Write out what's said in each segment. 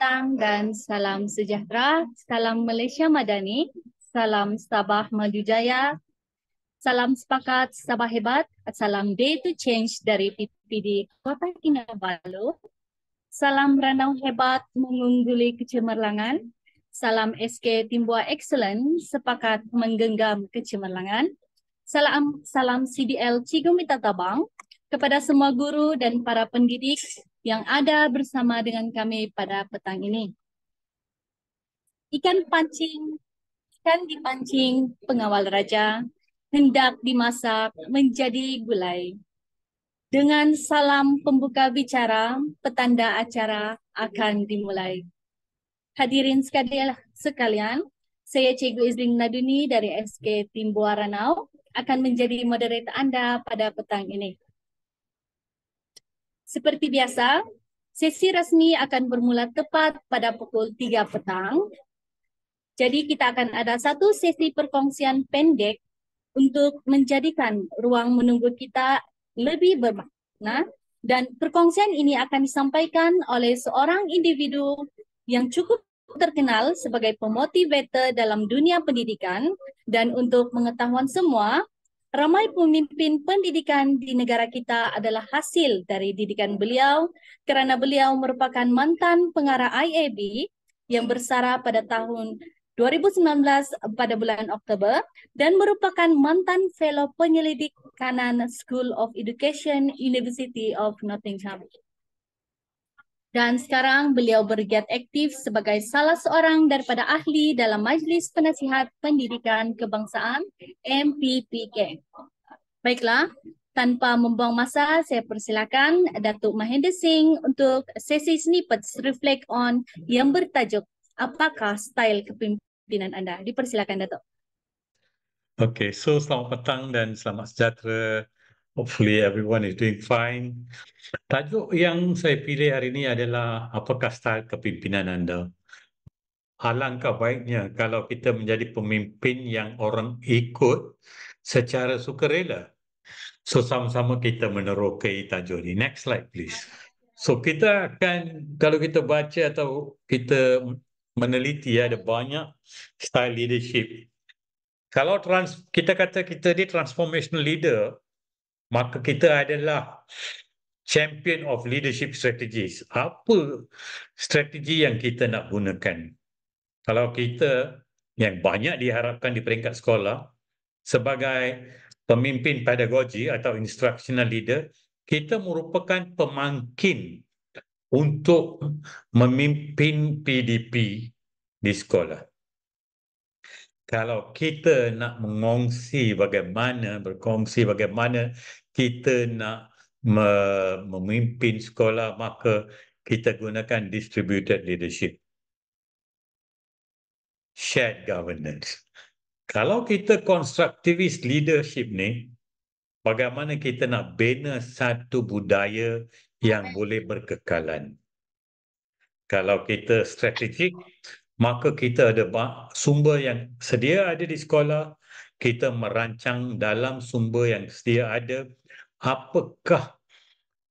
petang dan salam sejahtera, salam Malaysia Madani, salam Sabah Maju Jaya, salam sepakat Sabah hebat, salam Day to Change dari PPD Kota Kinabalu, salam Ranau hebat mengungguli kecemerlangan, salam SK Timbua Excellent sepakat menggenggam kecemerlangan, salam CDL Cigu Mita Tabang kepada semua guru dan para pendidik yang ada bersama dengan kami pada petang ini. Ikan dipancing pengawal raja, hendak dimasak menjadi gulai. Dengan salam pembuka bicara, petanda acara akan dimulai. Hadirin sekalian, saya Cikgu Izlin Naduni dari SK Timbua Ranau akan menjadi moderator Anda pada petang ini. Seperti biasa, sesi resmi akan bermula tepat pada pukul 3 petang. Jadi kita akan ada satu sesi perkongsian pendek untuk menjadikan ruang menunggu kita lebih bermakna, dan perkongsian ini akan disampaikan oleh seorang individu yang cukup terkenal sebagai pemotivator dalam dunia pendidikan. Dan untuk pengetahuan semua, ramai pemimpin pendidikan di negara kita adalah hasil dari didikan beliau kerana beliau merupakan mantan pengarah IAB yang bersara pada tahun 2019 pada bulan Oktober dan merupakan mantan fellow penyelidik kanan School of Education University of Nottingham. Dan sekarang beliau bergiat aktif sebagai salah seorang daripada ahli dalam Majlis Penasihat Pendidikan Kebangsaan MPPK. Baiklah, tanpa membuang masa, saya persilakan Datuk Mahendra Singh untuk sesi snippets reflect on yang bertajuk apakah style kepimpinan anda. Dipersilakan Datuk. Okay, so selamat petang dan selamat sejahtera. Hopefully everyone is doing fine. Tajuk yang saya pilih hari ini adalah apakah style kepimpinan anda? Alangkah baiknya kalau kita menjadi pemimpin yang orang ikut secara sukarela. So sama-sama kita menerokai tajuk ini. Next slide please. So kita akan, kalau kita baca atau kita meneliti, ada banyak style leadership. Kalau kita kata kita ni transformational leader, maka kita adalah champion of leadership strategies. Apa strategi yang kita nak gunakan? Kalau kita yang banyak diharapkan di peringkat sekolah sebagai pemimpin pedagogi atau instructional leader, kita merupakan pemangkin untuk memimpin PDP di sekolah. Kalau kita nak berkongsi bagaimana kita nak memimpin sekolah, maka kita gunakan distributed leadership, shared governance. Kalau kita constructivist leadership ni, bagaimana kita nak bina satu budaya yang boleh berkekalan. Kalau kita strategik, maka kita ada sumber yang sedia ada di sekolah, kita merancang dalam sumber yang sedia ada, apakah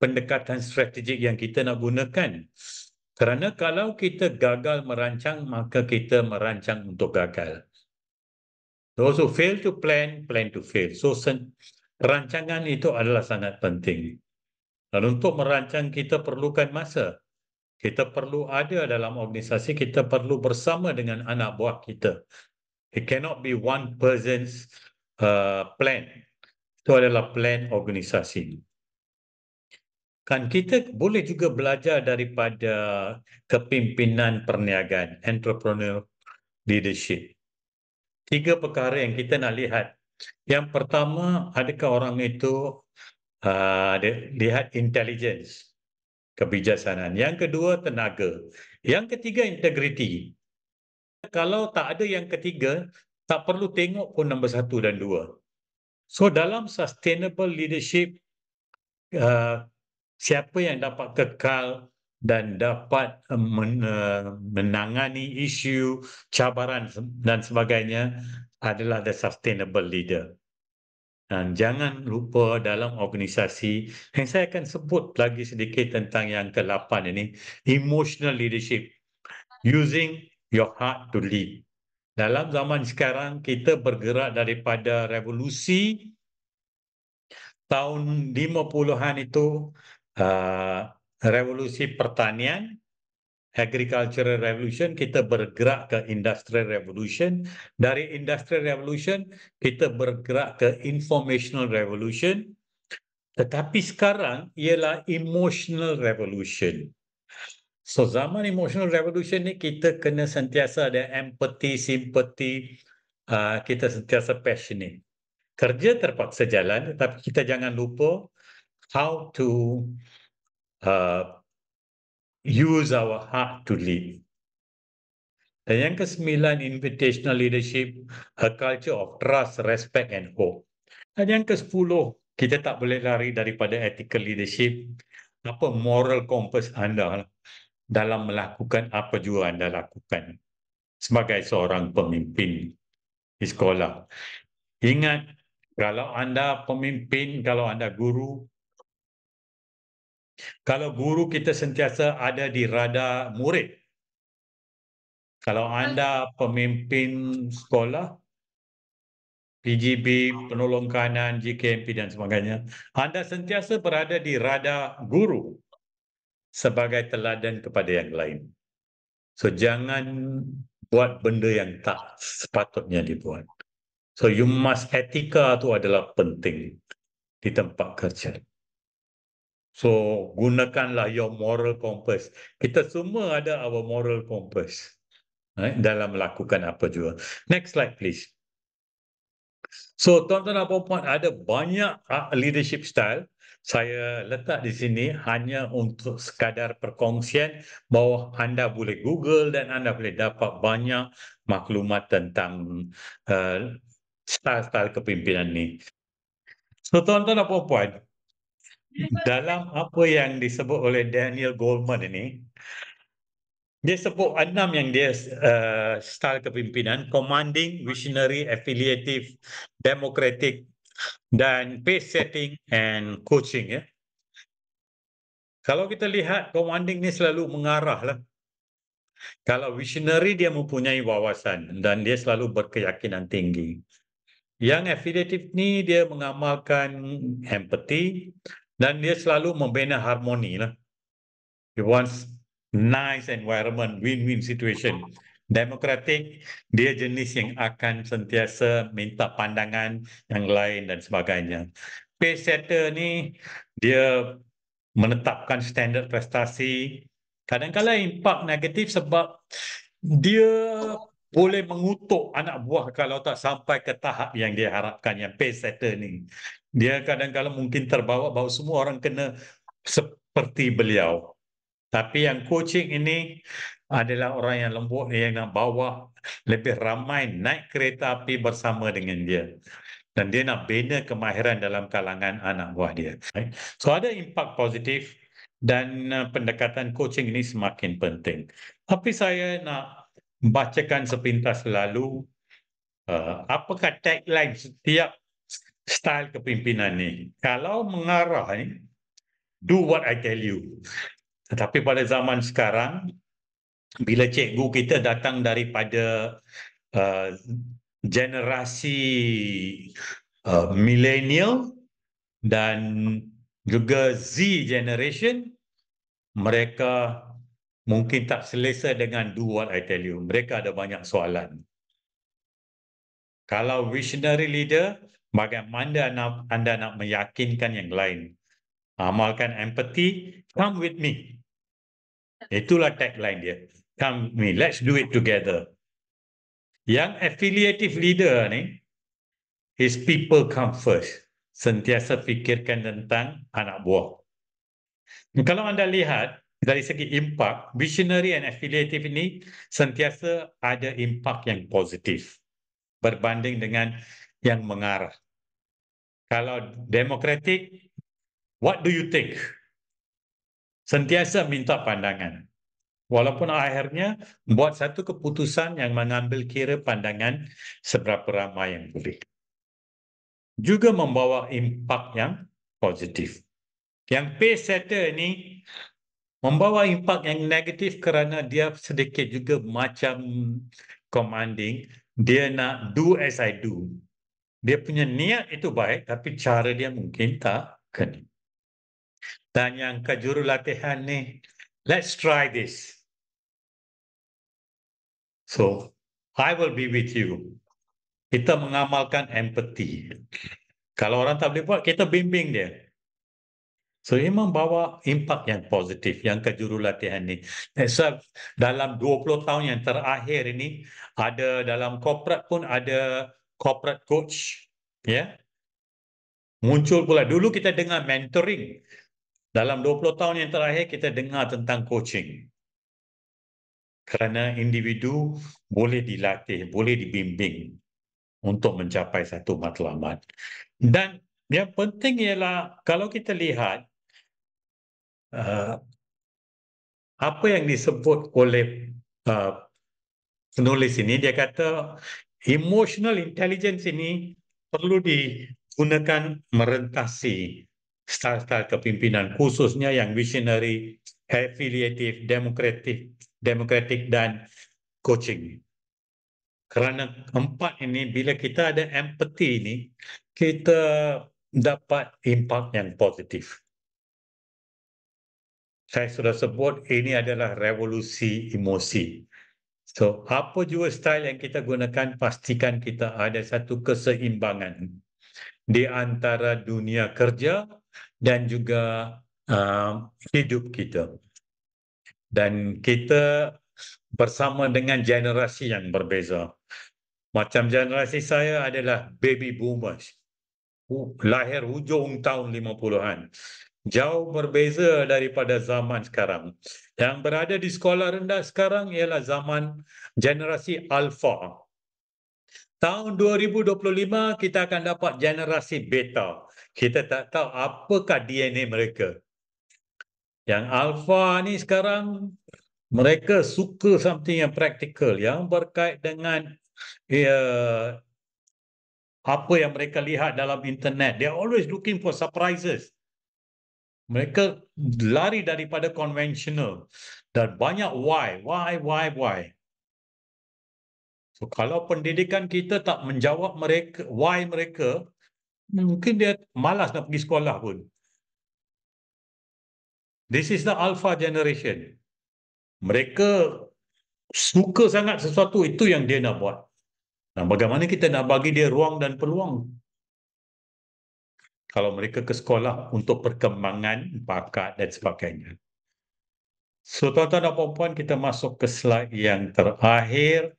pendekatan strategik yang kita nak gunakan. Kerana kalau kita gagal merancang, maka kita merancang untuk gagal. Those who fail to plan, plan to fail. So, rancangan itu adalah sangat penting. Dan untuk merancang, kita perlukan masa. Kita perlu ada dalam organisasi, kita perlu bersama dengan anak buah kita. It cannot be one person's plan. Itu adalah plan organisasi. Kan kita boleh juga belajar daripada kepimpinan perniagaan, entrepreneur leadership. 3 perkara yang kita nak lihat. Yang pertama, adakah orang itu lihat intelligence, kebijaksanaan. Yang kedua, tenaga. Yang ketiga, integriti. Kalau tak ada yang ketiga, tak perlu tengok pun nombor 1 dan 2. So dalam sustainable leadership, siapa yang dapat kekal dan dapat menangani isu, cabaran dan sebagainya adalah the sustainable leader. Dan jangan lupa dalam organisasi, yang saya akan sebut lagi sedikit tentang yang ke-8 ini, emotional leadership. using your heart to lead. Dalam zaman sekarang, kita bergerak daripada revolusi tahun 50-an itu, revolusi pertanian, agricultural revolution, kita bergerak ke industrial revolution. Dari industrial revolution, kita bergerak ke informational revolution. Tetapi sekarang ialah emotional revolution. So zaman emotional revolution ni kita kena sentiasa ada empathy, sympathy, kita sentiasa passionate. Kerja terpaksa jalan, tetapi kita jangan lupa how to use our heart to lead. Dan yang ke-9, invitational leadership, a culture of trust, respect and hope. Dan yang ke-10, kita tak boleh lari daripada ethical leadership. Apa moral compass anda dalam melakukan apa jua anda lakukan sebagai seorang pemimpin di sekolah. Ingat, kalau anda pemimpin, kalau anda guru, kalau guru kita sentiasa ada di radar murid. Kalau anda pemimpin sekolah, PGB, penolong kanan, JKMP dan sebagainya, anda sentiasa berada di radar guru sebagai teladan kepada yang lain. So jangan buat benda yang tak sepatutnya dibuat. So you must, etika tu adalah penting di tempat kerja. So gunakanlah your moral compass. Kita semua ada our moral compass dalam melakukan apa jua. Next slide please. So tuan-tuan dan puan-puan, ada banyak leadership style. Saya letak di sini hanya untuk sekadar perkongsian bahawa anda boleh Google dan anda boleh dapat banyak maklumat tentang style-style kepimpinan ni. So tuan-tuan dan puan-puan, dalam apa yang disebut oleh Daniel Goleman ini, dia sebut 6 yang dia style kepimpinan: commanding, visionary, affiliative, democratic, dan pace setting and coaching. Ya. Kalau kita lihat, commanding ni selalu mengarah lah. Kalau visionary, dia mempunyai wawasan dan dia selalu berkeyakinan tinggi. Yang affiliative ni dia mengamalkan empathy dan dia selalu membina harmoni lah. He wants nice environment, win-win situation. Democratic, dia jenis yang akan sentiasa minta pandangan yang lain dan sebagainya. Pace setter ni, dia menetapkan standard prestasi. Kadang-kadang impak negatif sebab dia boleh mengutuk anak buah kalau tak sampai ke tahap yang dia harapkan, yang pace setter ni. Dia kadang-kadang mungkin terbawa bahawa semua orang kena seperti beliau. Tapi yang coaching ini adalah orang yang lembut, yang nak bawa lebih ramai naik kereta api bersama dengan dia. Dan dia nak bina kemahiran dalam kalangan anak buah dia. So ada impak positif dan pendekatan coaching ini semakin penting. Tapi saya nak bacakan sepintas lalu apakah tagline setiap style kepimpinan ni. Kalau mengarah ni, do what I tell you. Tetapi pada zaman sekarang, bila cikgu kita datang daripada generasi millennial dan juga Z generation, mereka mungkin tak selesa dengan do what I tell you. Mereka ada banyak soalan. Kalau visionary leader, bagaimana anda nak meyakinkan yang lain? Amalkan empathy, come with me. Itulah tagline dia. Come with me, let's do it together. Yang affiliative leader ni, his people come first. Sentiasa fikirkan tentang anak buah. Kalau anda lihat, dari segi impak, visionary and affiliative ini sentiasa ada impak yang positif berbanding dengan yang mengarah. Kalau democratic, what do you think? Sentiasa minta pandangan. Walaupun akhirnya buat satu keputusan yang mengambil kira pandangan seberapa ramai yang boleh. Juga membawa impak yang positif. Yang pace setter ini membawa impak yang negatif kerana dia sedikit juga macam commanding. Dia nak do as I do. Dia punya niat itu baik, tapi cara dia mungkin tak kena. Dan yang kejurulatihan ni, let's try this. So, I will be with you. Kita mengamalkan empathy. Kalau orang tak boleh buat, kita bimbing dia. So, ia membawa impak yang positif, yang kejurulatihan ni. Sebab dalam 20 tahun yang terakhir ini, ada dalam corporate pun ada corporate coach. Ya, muncul pula. Dulu kita dengar mentoring. Dalam 20 tahun yang terakhir, kita dengar tentang coaching. Kerana individu boleh dilatih, boleh dibimbing untuk mencapai satu matlamat. Dan yang penting ialah kalau kita lihat apa yang disebut oleh penulis ini, dia kata emotional intelligence ini perlu digunakan merentasi style-style kepimpinan, khususnya yang visionary, affiliative, democratic dan coaching. Kerana empat ini, bila kita ada empathy ini, kita dapat impak yang positif. Saya sudah sebut ini adalah revolusi emosi. So, apa jua style yang kita gunakan, pastikan kita ada satu keseimbangan di antara dunia kerja dan juga hidup kita. Dan kita bersama dengan generasi yang berbeza. Macam generasi saya adalah baby boomers. Lahir hujung tahun 50-an. Jauh berbeza daripada zaman sekarang. Yang berada di sekolah rendah sekarang ialah zaman generasi alpha. Tahun 2025 kita akan dapat generasi beta. Kita tak tahu apakah DNA mereka. Yang alpha ni sekarang mereka suka something yang practical, yang berkait dengan apa yang mereka lihat dalam internet. They are always looking for surprises. Mereka lari daripada konvensional dan banyak why. So kalau pendidikan kita tak menjawab mereka, why mereka, mungkin dia malas nak pergi sekolah pun. This is the alpha generation. Mereka suka sangat sesuatu, itu yang dia nak buat. Nah, bagaimana kita nak bagi dia ruang dan peluang? Kalau mereka ke sekolah untuk perkembangan bakat dan sebagainya. So, tuan-tuan dan puan-puan, kita masuk ke slide yang terakhir.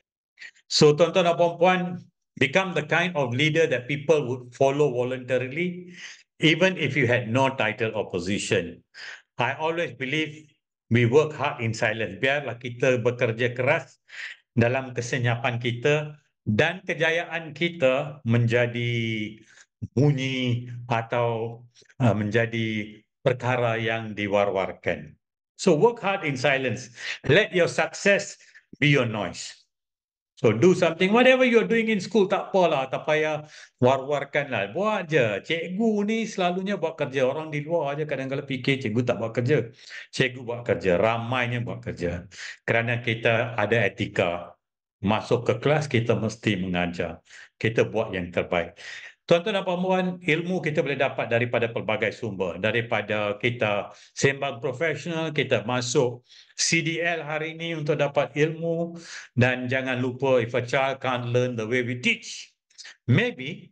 So, tuan-tuan dan puan-puan, become the kind of leader that people would follow voluntarily, even if you had no title or position. I always believe we work hard in silence. Biarlah kita bekerja keras dalam kesenyapan kita dan kejayaan kita menjadi bunyi atau menjadi perkara yang diwar-warkan. So work hard in silence. Let your success be your noise. So do something, whatever you're doing in school, tak apalah, tak payah war-warkanlah. Buat je. Cikgu ni selalunya buat kerja. Orang di luar aja kadang-kadang fikir cikgu tak buat kerja. Cikgu buat kerja, ramainya buat kerja. Kerana kita ada etika. Masuk ke kelas, kita mesti mengajar. Kita buat yang terbaik. Tuan-tuan dan puan-puan, ilmu kita boleh dapat daripada pelbagai sumber. Daripada kita sembang profesional, kita masuk CDL hari ini untuk dapat ilmu. Dan jangan lupa, if a child can't learn the way we teach, maybe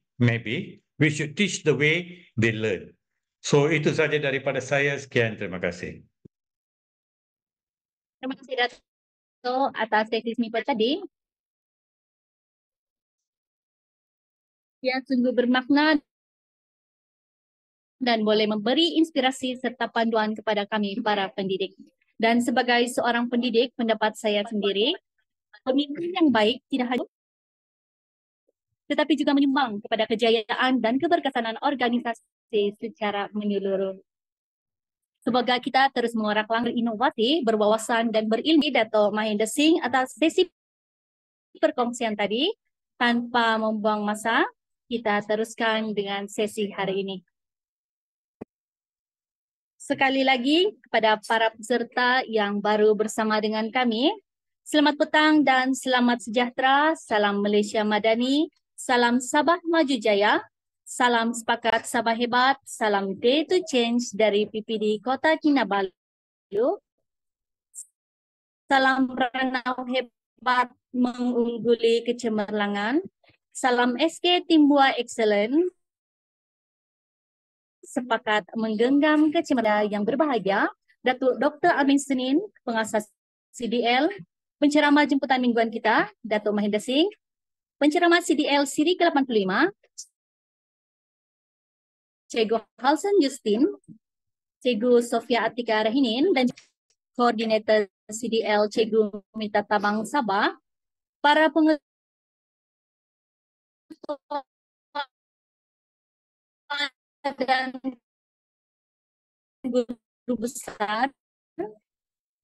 we should teach the way they learn. So itu saja daripada saya. Sekian, terima kasih. Terima kasih Dato' atas sesi snippet tadi. Yang sungguh bermakna dan boleh memberi inspirasi serta panduan kepada kami para pendidik. Dan sebagai seorang pendidik, pendapat saya sendiri, pemimpin yang baik tidak hanya tetapi juga menyumbang kepada kejayaan dan keberkesanan organisasi secara menyeluruh. Semoga kita terus mengorak langkah inovasi, berwawasan dan berilmu. Dato' Mahendra Singh atas sesi perkongsian tadi. Tanpa membuang masa, kita teruskan dengan sesi hari ini. Sekali lagi kepada para peserta yang baru bersama dengan kami, selamat petang dan selamat sejahtera. Salam Malaysia Madani, salam Sabah Maju Jaya, salam sepakat Sabah hebat, salam Day to Change dari PPD Kota Kinabalu, salam Ranau hebat mengungguli kecemerlangan, salam SK Timbua Excellent, sepakat menggenggam kecemerlangan yang berbahagia, Datuk Dr. Amin Senin, pengasas CDL, penceramah jemputan mingguan kita, Datuk Mahendra Singh, penceramah CDL Siri ke-85, Cikgu Halsan Justin, Cikgu Sofia Atika Rahinin, dan Koordinator CDL Cikgu Mita Tabang Sabah, para pengetua dan guru besar,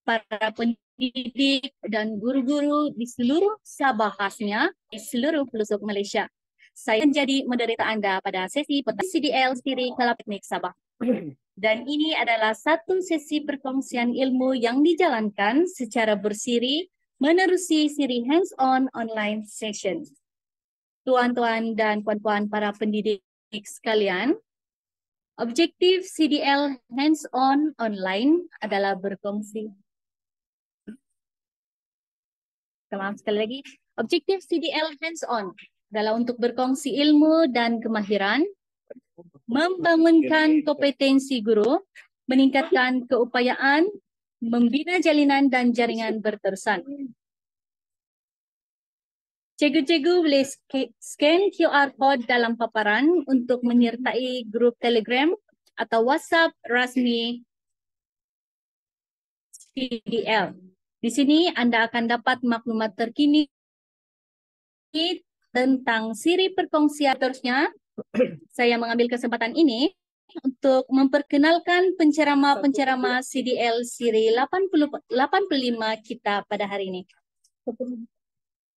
para pendidik dan guru-guru di seluruh Sabah khasnya, di seluruh pelosok Malaysia. Saya menjadi moderator Anda pada sesi petang CDL Siri Kalapiknik Sabah. Dan ini adalah satu sesi perkongsian ilmu yang dijalankan secara bersiri menerusi siri hands-on online session. Tuan-tuan dan puan-puan para pendidik sekalian, objektif CDL hands-on online adalah berkongsi. Maaf sekali lagi. Objektif CDL hands-on adalah untuk berkongsi ilmu dan kemahiran, membangunkan kompetensi guru, meningkatkan keupayaan, membina jalinan dan jaringan berterusan. Cikgu-cikgu boleh scan QR code dalam paparan untuk menyertai grup Telegram atau WhatsApp rasmi CDL. Di sini anda akan dapat maklumat terkini tentang siri perkongsian. Terusnya, saya mengambil kesempatan ini untuk memperkenalkan penceramah-penceramah CDL siri 85 kita pada hari ini.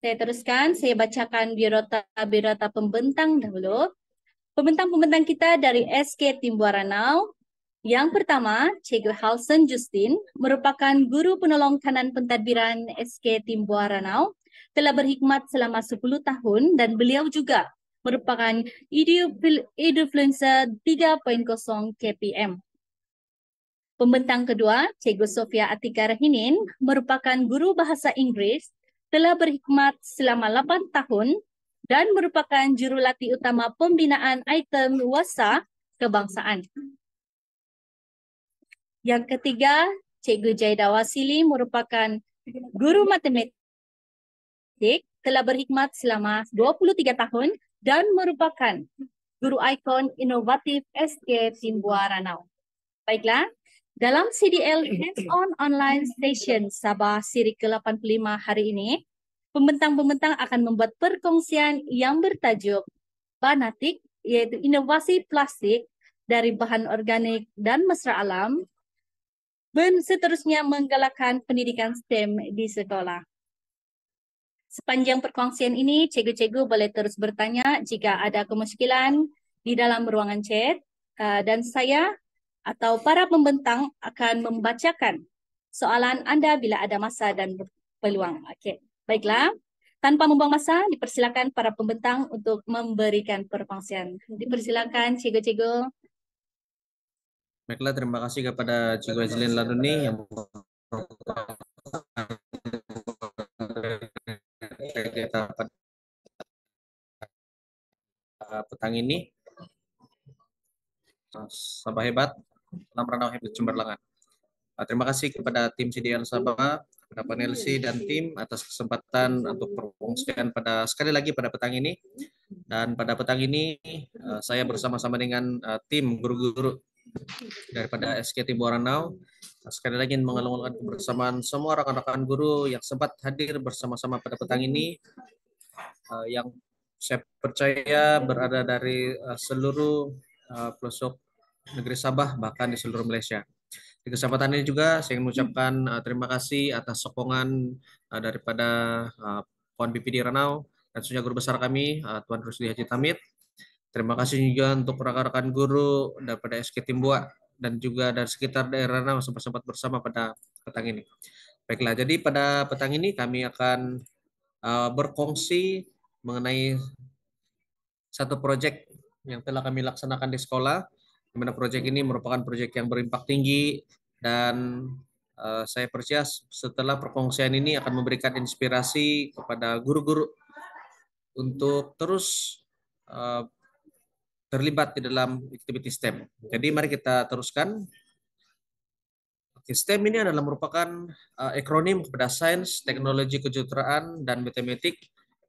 Saya teruskan, saya bacakan biodata pembentang dahulu. Pembentang-pembentang kita dari SK Timbua Ranau. Yang pertama, Cikgu Halsan Justin merupakan guru penolong kanan pentadbiran SK Timbua Ranau, telah berkhidmat selama 10 tahun dan beliau juga merupakan Edufluencer 3.0 KPM. Pembentang kedua, Cikgu Sofia Atika Rahinin merupakan guru bahasa Inggeris, telah berkhidmat selama 8 tahun dan merupakan jurulatih utama pembinaan item WASA kebangsaan. Yang ketiga, Cikgu Jaida Wasili merupakan guru matematik, telah berkhidmat selama 23 tahun dan merupakan guru ikon inovatif SK Timbua Ranau. Baiklah, dalam CDL Hands-on Online Station Sabah siri ke-85 hari ini, pembentang-pembentang akan membuat perkongsian yang bertajuk Banatik, iaitu inovasi plastik dari bahan organik dan mesra alam, dan seterusnya menggalakkan pendidikan STEM di sekolah. Sepanjang perkongsian ini, cikgu-cikgu boleh terus bertanya jika ada kemusykilan di dalam ruangan chat, dan saya atau para pembentang akan membacakan soalan anda bila ada masa dan peluang. Okey, baiklah. Tanpa membuang masa, dipersilakan para pembentang untuk memberikan perkongsian. Dipersilakan cikgu-cikgu. Baiklah, terima kasih kepada Cikgu Azlin Laduni yang kita pada petang ini. Sabah hebat, salam Ranau hebat cemerlangan. Terima kasih kepada tim CDL Sabah, kepada panel C dan tim atas kesempatan untuk perkongsian sekali lagi pada petang ini. Dan pada petang ini saya bersama-sama dengan tim guru-guru daripada SK Timbua Ranau sekali lagi mengalungkan kebersamaan semua rekan-rekan guru yang sempat hadir bersama-sama pada petang ini, yang saya percaya berada dari seluruh pelosok negeri Sabah, bahkan di seluruh Malaysia. Di kesempatan ini juga saya ingin mengucapkan terima kasih atas sokongan daripada Puan BPD Ranau dan khususnya guru besar kami, Tuan Rusdi Haji Tamit. Terima kasih juga untuk rekan-rekan guru daripada SK Timbua dan juga dari sekitar daerah Ranau sempat bersama pada petang ini. Baiklah, jadi pada petang ini kami akan berkongsi mengenai satu proyek yang telah kami laksanakan di sekolah, di mana proyek ini merupakan proyek yang berimpak tinggi dan saya percaya setelah perkongsian ini akan memberikan inspirasi kepada guru-guru untuk terus terlibat di dalam aktivitas STEM. Jadi mari kita teruskan. STEM ini adalah merupakan akronim kepada sains, teknologi kejuruteraan, dan matematik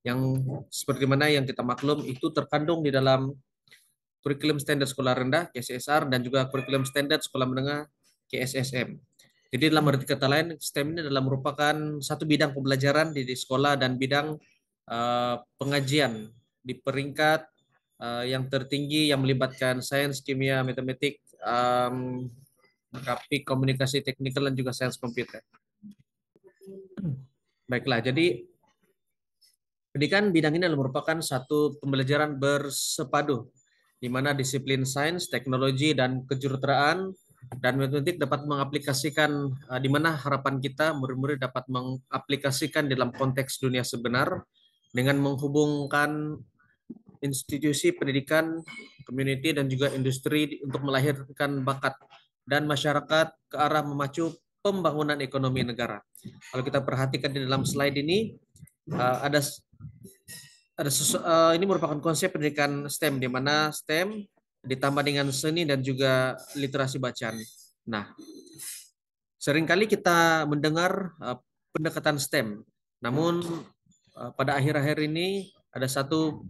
yang seperti mana yang kita maklum itu terkandung di dalam kurikulum standar sekolah rendah KSSR dan juga kurikulum standar sekolah menengah KSSM. Jadi dalam arti kata lain, STEM ini adalah merupakan satu bidang pembelajaran di sekolah dan bidang pengajian di peringkat yang tertinggi yang melibatkan sains, kimia, matematik, grafik, komunikasi teknikal, dan juga sains komputer. Baiklah, jadi pendidikan bidang ini adalah merupakan satu pembelajaran bersepadu, di mana disiplin sains, teknologi, dan kejuruteraan dan matematik dapat mengaplikasikan, di mana harapan kita murid-murid dapat mengaplikasikan dalam konteks dunia sebenar dengan menghubungkan institusi pendidikan, community, dan juga industri untuk melahirkan bakat dan masyarakat ke arah memacu pembangunan ekonomi negara. Kalau kita perhatikan di dalam slide ini, ini merupakan konsep pendidikan STEM, di mana STEM ditambah dengan seni dan juga literasi bacaan. Nah, seringkali kita mendengar pendekatan STEM, namun pada akhir-akhir ini ada satu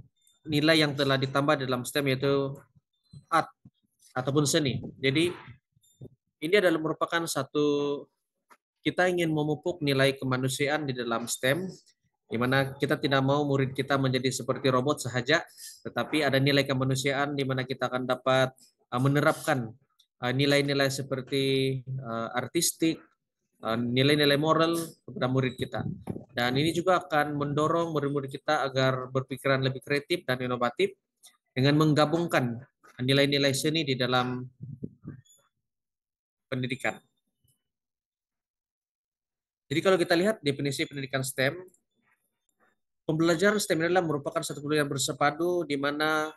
nilai yang telah ditambah dalam STEM, yaitu art ataupun seni. Jadi ini adalah merupakan satu, kita ingin memupuk nilai kemanusiaan di dalam STEM, di mana kita tidak mau murid kita menjadi seperti robot saja, tetapi ada nilai kemanusiaan di mana kita akan dapat menerapkan nilai-nilai seperti artistik, nilai-nilai moral kepada murid kita. Dan ini juga akan mendorong murid-murid kita agar berpikiran lebih kreatif dan inovatif dengan menggabungkan nilai-nilai seni di dalam pendidikan. Jadi kalau kita lihat definisi pendidikan STEM, pembelajaran STEM adalah merupakan satu pembelajaran bersepadu di mana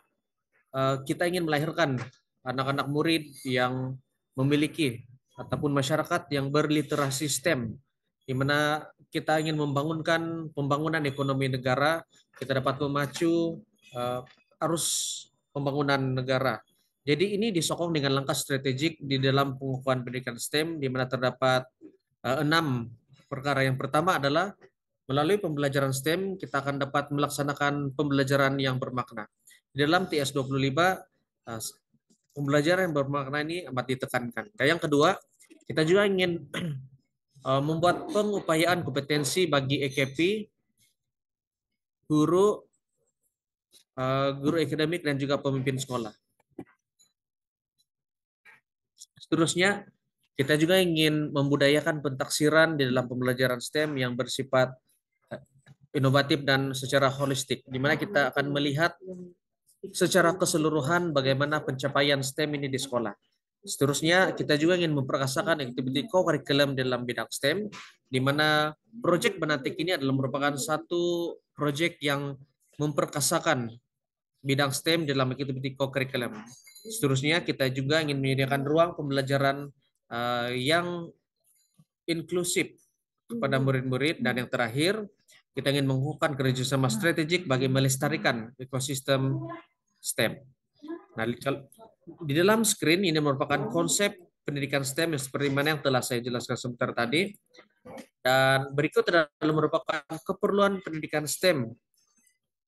kita ingin melahirkan anak-anak murid yang memiliki ataupun masyarakat yang berliterasi STEM, di mana kita ingin membangunkan pembangunan ekonomi negara, kita dapat memacu arus pembangunan negara. Jadi ini disokong dengan langkah strategik di dalam pengukuhan pendidikan STEM, di mana terdapat 6 perkara. Yang pertama adalah melalui pembelajaran STEM, kita akan dapat melaksanakan pembelajaran yang bermakna. Di dalam TS25, pembelajaran yang bermakna ini amat ditekankan. Yang kedua, kita juga ingin membuat pengupayaan kompetensi bagi EKP, guru akademik, dan juga pemimpin sekolah. Seterusnya, kita juga ingin membudayakan pentaksiran di dalam pembelajaran STEM yang bersifat inovatif dan secara holistik, di mana kita akan melihat secara keseluruhan bagaimana pencapaian STEM ini di sekolah. Seterusnya, kita juga ingin memperkasakan aktiviti co-curriculum dalam bidang STEM, di mana proyek Benatik ini adalah merupakan satu proyek yang memperkasakan bidang STEM dalam aktiviti co-curriculum. Seterusnya, kita juga ingin menyediakan ruang pembelajaran yang inklusif kepada murid-murid. Dan yang terakhir, kita ingin mengukuhkan kerjasama strategik bagi melestarikan ekosistem STEM. Nah, di dalam screen ini merupakan konsep pendidikan STEM seperti mana yang telah saya jelaskan sebentar tadi. Dan berikut adalah merupakan keperluan pendidikan STEM.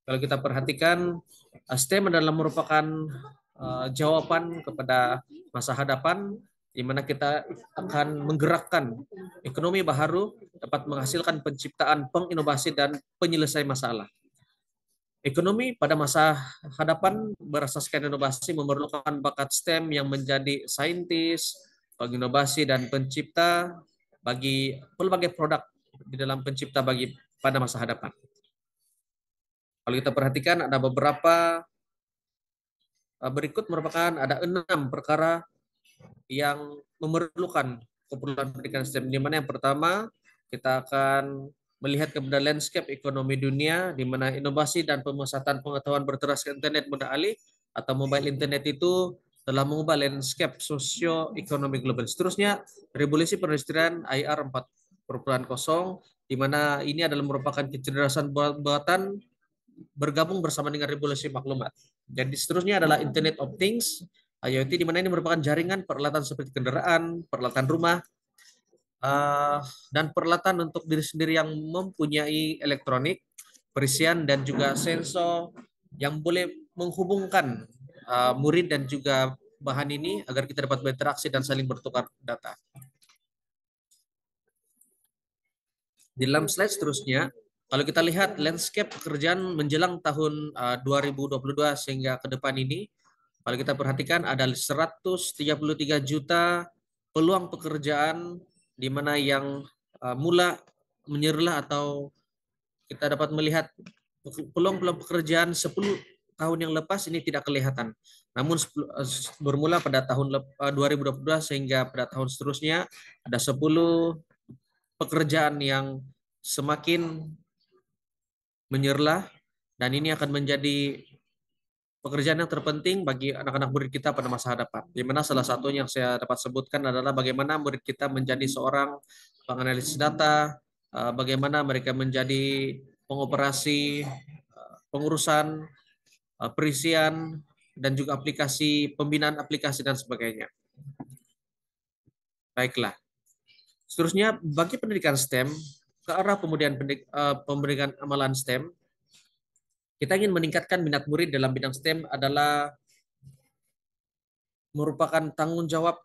Kalau kita perhatikan, STEM adalah merupakan jawaban kepada masa hadapan, di mana kita akan menggerakkan ekonomi baru, dapat menghasilkan penciptaan, penginovasi, dan penyelesaian masalah. Ekonomi pada masa hadapan berasaskan inovasi memerlukan bakat STEM yang menjadi saintis, penginovasi, dan pencipta bagi berbagai produk di dalam pencipta pada masa hadapan. Kalau kita perhatikan, ada beberapa berikut merupakan ada 6 perkara yang memerlukan keperluan pendidikan STEM, di mana yang pertama kita akan melihat kepada landscape ekonomi dunia, di mana inovasi dan pemusatan pengetahuan berteraskan internet mudah alih atau mobile internet itu telah mengubah landscape sosio-ekonomi global. Seterusnya, revolusi perindustrian IR 4.0, di mana ini adalah merupakan kecerdasan buatan bergabung bersama dengan revolusi maklumat. Jadi seterusnya adalah Internet of Things, IoT, di mana ini merupakan jaringan peralatan seperti kendaraan, peralatan rumah, dan peralatan untuk diri sendiri yang mempunyai elektronik, perisian, dan juga sensor yang boleh menghubungkan murid dan juga bahan ini agar kita dapat berinteraksi dan saling bertukar data. Di dalam slide seterusnya, kalau kita lihat landscape pekerjaan menjelang tahun 2022 sehingga ke depan ini, kalau kita perhatikan ada 133 juta peluang pekerjaan di mana yang mula menyerlah atau kita dapat melihat peluang-peluang pekerjaan 10 tahun yang lepas ini tidak kelihatan. Namun bermula pada tahun 2022 sehingga pada tahun seterusnya ada 10 pekerjaan yang semakin menyerlah, dan ini akan menjadi pekerjaan yang terpenting bagi anak-anak murid kita pada masa hadapan. Di mana salah satu yang saya dapat sebutkan adalah bagaimana murid kita menjadi seorang penganalisis data, bagaimana mereka menjadi pengoperasi, pengurusan, perisian, dan juga aplikasi, pembinaan aplikasi dan sebagainya. Baiklah. Seterusnya, bagi pendidikan STEM, ke arah pemberian amalan STEM, kita ingin meningkatkan minat murid dalam bidang STEM adalah merupakan tanggung jawab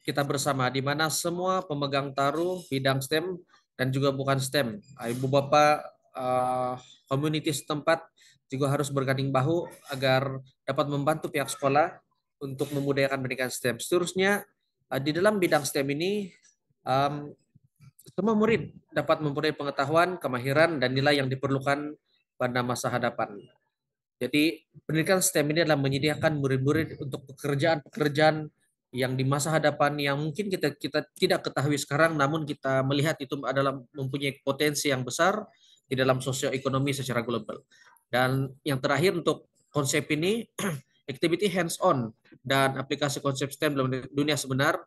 kita bersama, di mana semua pemegang taruh bidang STEM dan juga bukan STEM, ibu bapak, community setempat juga harus berganding bahu agar dapat membantu pihak sekolah untuk memudayakan pendidikan STEM. Seterusnya, di dalam bidang STEM ini, semua murid dapat mempunyai pengetahuan, kemahiran, dan nilai yang diperlukan pada masa hadapan. Jadi pendidikan STEM ini adalah menyediakan murid-murid untuk pekerjaan-pekerjaan yang di masa hadapan yang mungkin kita tidak ketahui sekarang, namun kita melihat itu adalah mempunyai potensi yang besar di dalam sosioekonomi secara global. Dan yang terakhir untuk konsep ini, activity hands-on dan aplikasi konsep STEM dalam dunia sebenar,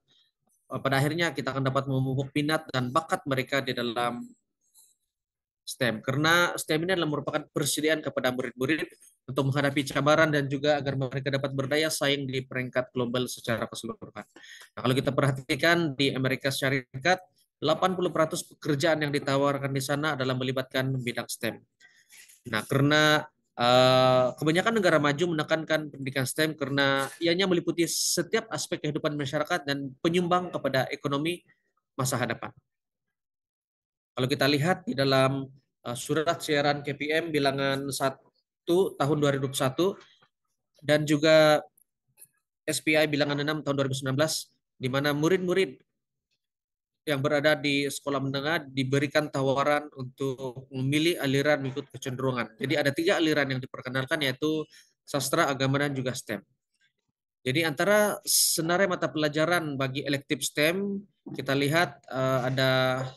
pada akhirnya kita akan dapat memupuk minat dan bakat mereka di dalam STEM. Karena STEM ini adalah merupakan persediaan kepada murid-murid untuk menghadapi cabaran dan juga agar mereka dapat berdaya saing di peringkat global secara keseluruhan. Nah, kalau kita perhatikan di Amerika Serikat, 80% pekerjaan yang ditawarkan di sana adalah melibatkan bidang STEM. Nah, karena kebanyakan negara maju menekankan pendidikan STEM karena ianya meliputi setiap aspek kehidupan masyarakat dan penyumbang kepada ekonomi masa hadapan. Kalau kita lihat di dalam surat siaran KPM bilangan 1 tahun 2021 dan juga SPI bilangan 6 tahun 2019, di mana murid-murid yang berada di sekolah menengah diberikan tawaran untuk memilih aliran mengikut kecenderungan. Jadi ada 3 aliran yang diperkenalkan, yaitu sastra, agama, dan juga STEM. Jadi antara senarai mata pelajaran bagi elektif STEM, kita lihat ada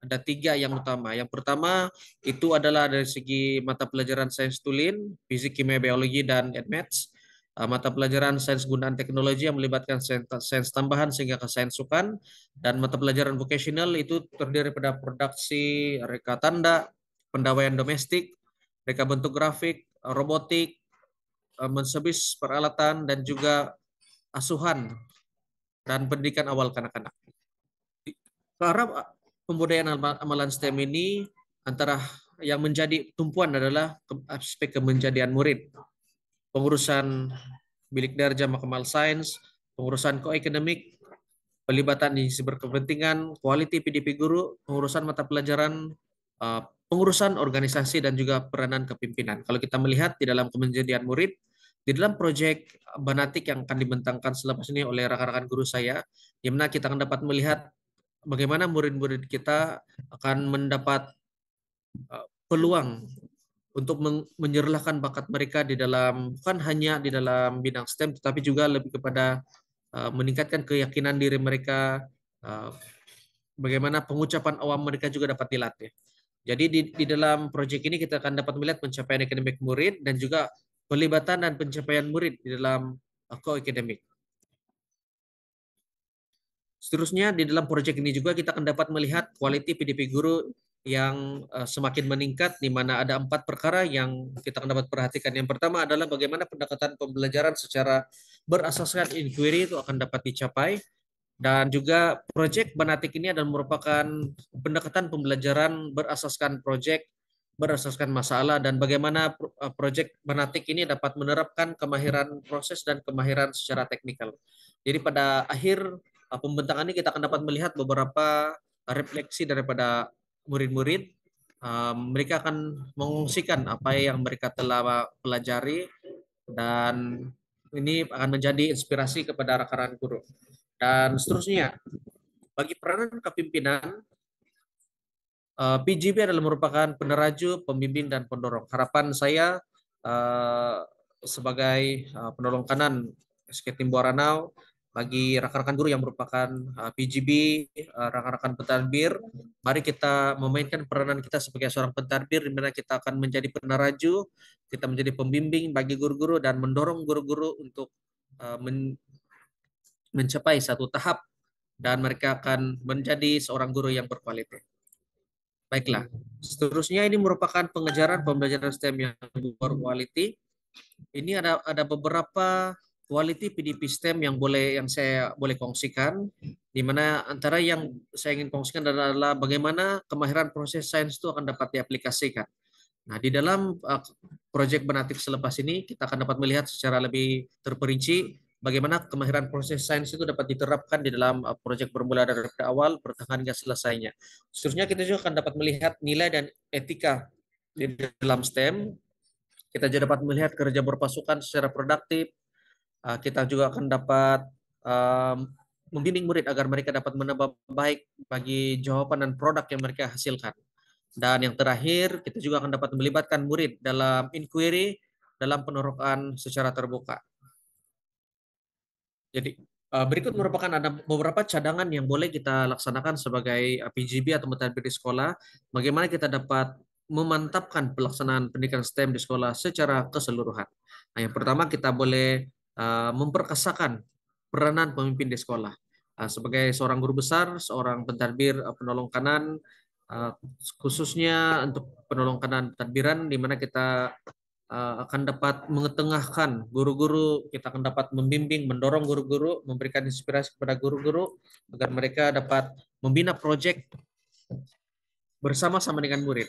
3 yang utama. Yang pertama itu adalah dari segi mata pelajaran sains tulin, fisik, kimia, biologi, dan admaths. Mata pelajaran sains gunaan teknologi yang melibatkan sains tambahan sehingga ke sains sukan, dan mata pelajaran vocational itu terdiri pada produksi, reka tanda, pendawaian domestik, reka bentuk grafik, robotik, menservis peralatan, dan juga asuhan dan pendidikan awal kanak-kanak. Ke arah pembudayaan amalan STEM ini, antara yang menjadi tumpuan adalah aspek kemenjadian murid, pengurusan bilik darjah Makamal Sains, pengurusan koakademik, pelibatan isi berkepentingan, quality PDP guru, pengurusan mata pelajaran, pengurusan organisasi, dan juga peranan kepimpinan. Kalau kita melihat di dalam kemenjadian murid, di dalam proyek Banatik yang akan dibentangkan selepas ini oleh rekan-rekan guru saya, di mana kita akan dapat melihat bagaimana murid-murid kita akan mendapat peluang untuk menyerlahkan bakat mereka di dalam, bukan hanya di dalam bidang STEM, tetapi juga lebih kepada meningkatkan keyakinan diri mereka, bagaimana pengucapan awam mereka juga dapat dilatih. Jadi di dalam proyek ini kita akan dapat melihat pencapaian akademik murid dan juga pelibatan dan pencapaian murid di dalam co-akademik. Seterusnya di dalam proyek ini juga kita akan dapat melihat quality PDP guru yang semakin meningkat, di mana ada 4 perkara yang kita akan dapat perhatikan. Yang pertama adalah bagaimana pendekatan pembelajaran secara berasaskan inquiry itu akan dapat dicapai, dan juga proyek Banatik ini adalah merupakan pendekatan pembelajaran berasaskan proyek, berasaskan masalah, dan bagaimana proyek Banatik ini dapat menerapkan kemahiran proses dan kemahiran secara teknikal. Jadi pada akhir pembentangan ini kita akan dapat melihat beberapa refleksi daripada murid-murid. Mereka akan mengungsikan apa yang mereka telah pelajari, dan ini akan menjadi inspirasi kepada rekan-rekan guru. Dan seterusnya, bagi peranan kepimpinan, PGB adalah merupakan peneraju, pembimbing, dan pendorong. Harapan saya sebagai penolong kanan SK Timbu Aranau, bagi rekan-rekan guru yang merupakan PGB, rekan-rekan pentadbir, mari kita memainkan peranan kita sebagai seorang pentadbir, di mana kita akan menjadi peneraju, kita menjadi pembimbing bagi guru-guru, dan mendorong guru-guru untuk mencapai satu tahap, dan mereka akan menjadi seorang guru yang berkualitas. Baiklah, seterusnya ini merupakan pengejaran pembelajaran STEM yang berkualitas. Ini ada beberapa quality PDP STEM yang saya boleh kongsikan, di mana antara yang saya ingin kongsikan adalah bagaimana kemahiran proses sains itu akan dapat diaplikasikan. Nah, di dalam proyek Banatik selepas ini kita akan dapat melihat secara lebih terperinci bagaimana kemahiran proses sains itu dapat diterapkan di dalam proyek bermula dari awal, pertengahan hingga selesainya. Seterusnya kita juga akan dapat melihat nilai dan etika di dalam STEM. Kita juga dapat melihat kerja berpasukan secara produktif. Kita juga akan dapat membimbing murid agar mereka dapat menambah baik bagi jawaban dan produk yang mereka hasilkan. Dan yang terakhir, kita juga akan dapat melibatkan murid dalam inquiry, dalam penorokan secara terbuka. Jadi berikut merupakan ada beberapa cadangan yang boleh kita laksanakan sebagai PGB atau mentadbir di sekolah. Bagaimana kita dapat memantapkan pelaksanaan pendidikan STEM di sekolah secara keseluruhan. Nah, yang pertama kita boleh memperkasakan peranan pemimpin di sekolah. Sebagai seorang guru besar, seorang pentadbir penolong kanan, khususnya untuk penolong kanan pentadbiran, di mana kita akan dapat mengetengahkan guru-guru, kita akan dapat membimbing, mendorong guru-guru, memberikan inspirasi kepada guru-guru agar mereka dapat membina proyek bersama-sama dengan murid.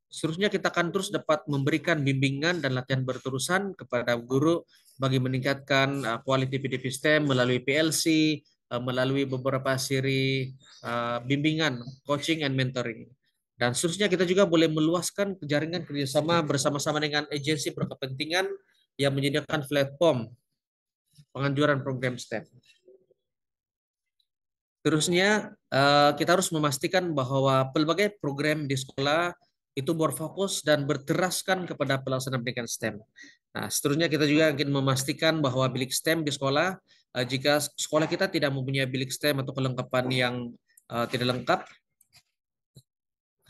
Seterusnya kita akan terus dapat memberikan bimbingan dan latihan berterusan kepada guru bagi meningkatkan quality PDP STEM melalui PLC, melalui beberapa seri bimbingan, coaching and mentoring. Dan seterusnya kita juga boleh meluaskan jaringan kerjasama bersama-sama dengan agensi berkepentingan yang menyediakan platform penganjuran program STEM. Terusnya kita harus memastikan bahwa pelbagai program di sekolah itu berfokus dan berteraskan kepada pelaksanaan pendidikan STEM. Nah, seterusnya kita juga ingin memastikan bahwa bilik STEM di sekolah, jika sekolah kita tidak mempunyai bilik STEM atau kelengkapan yang tidak lengkap,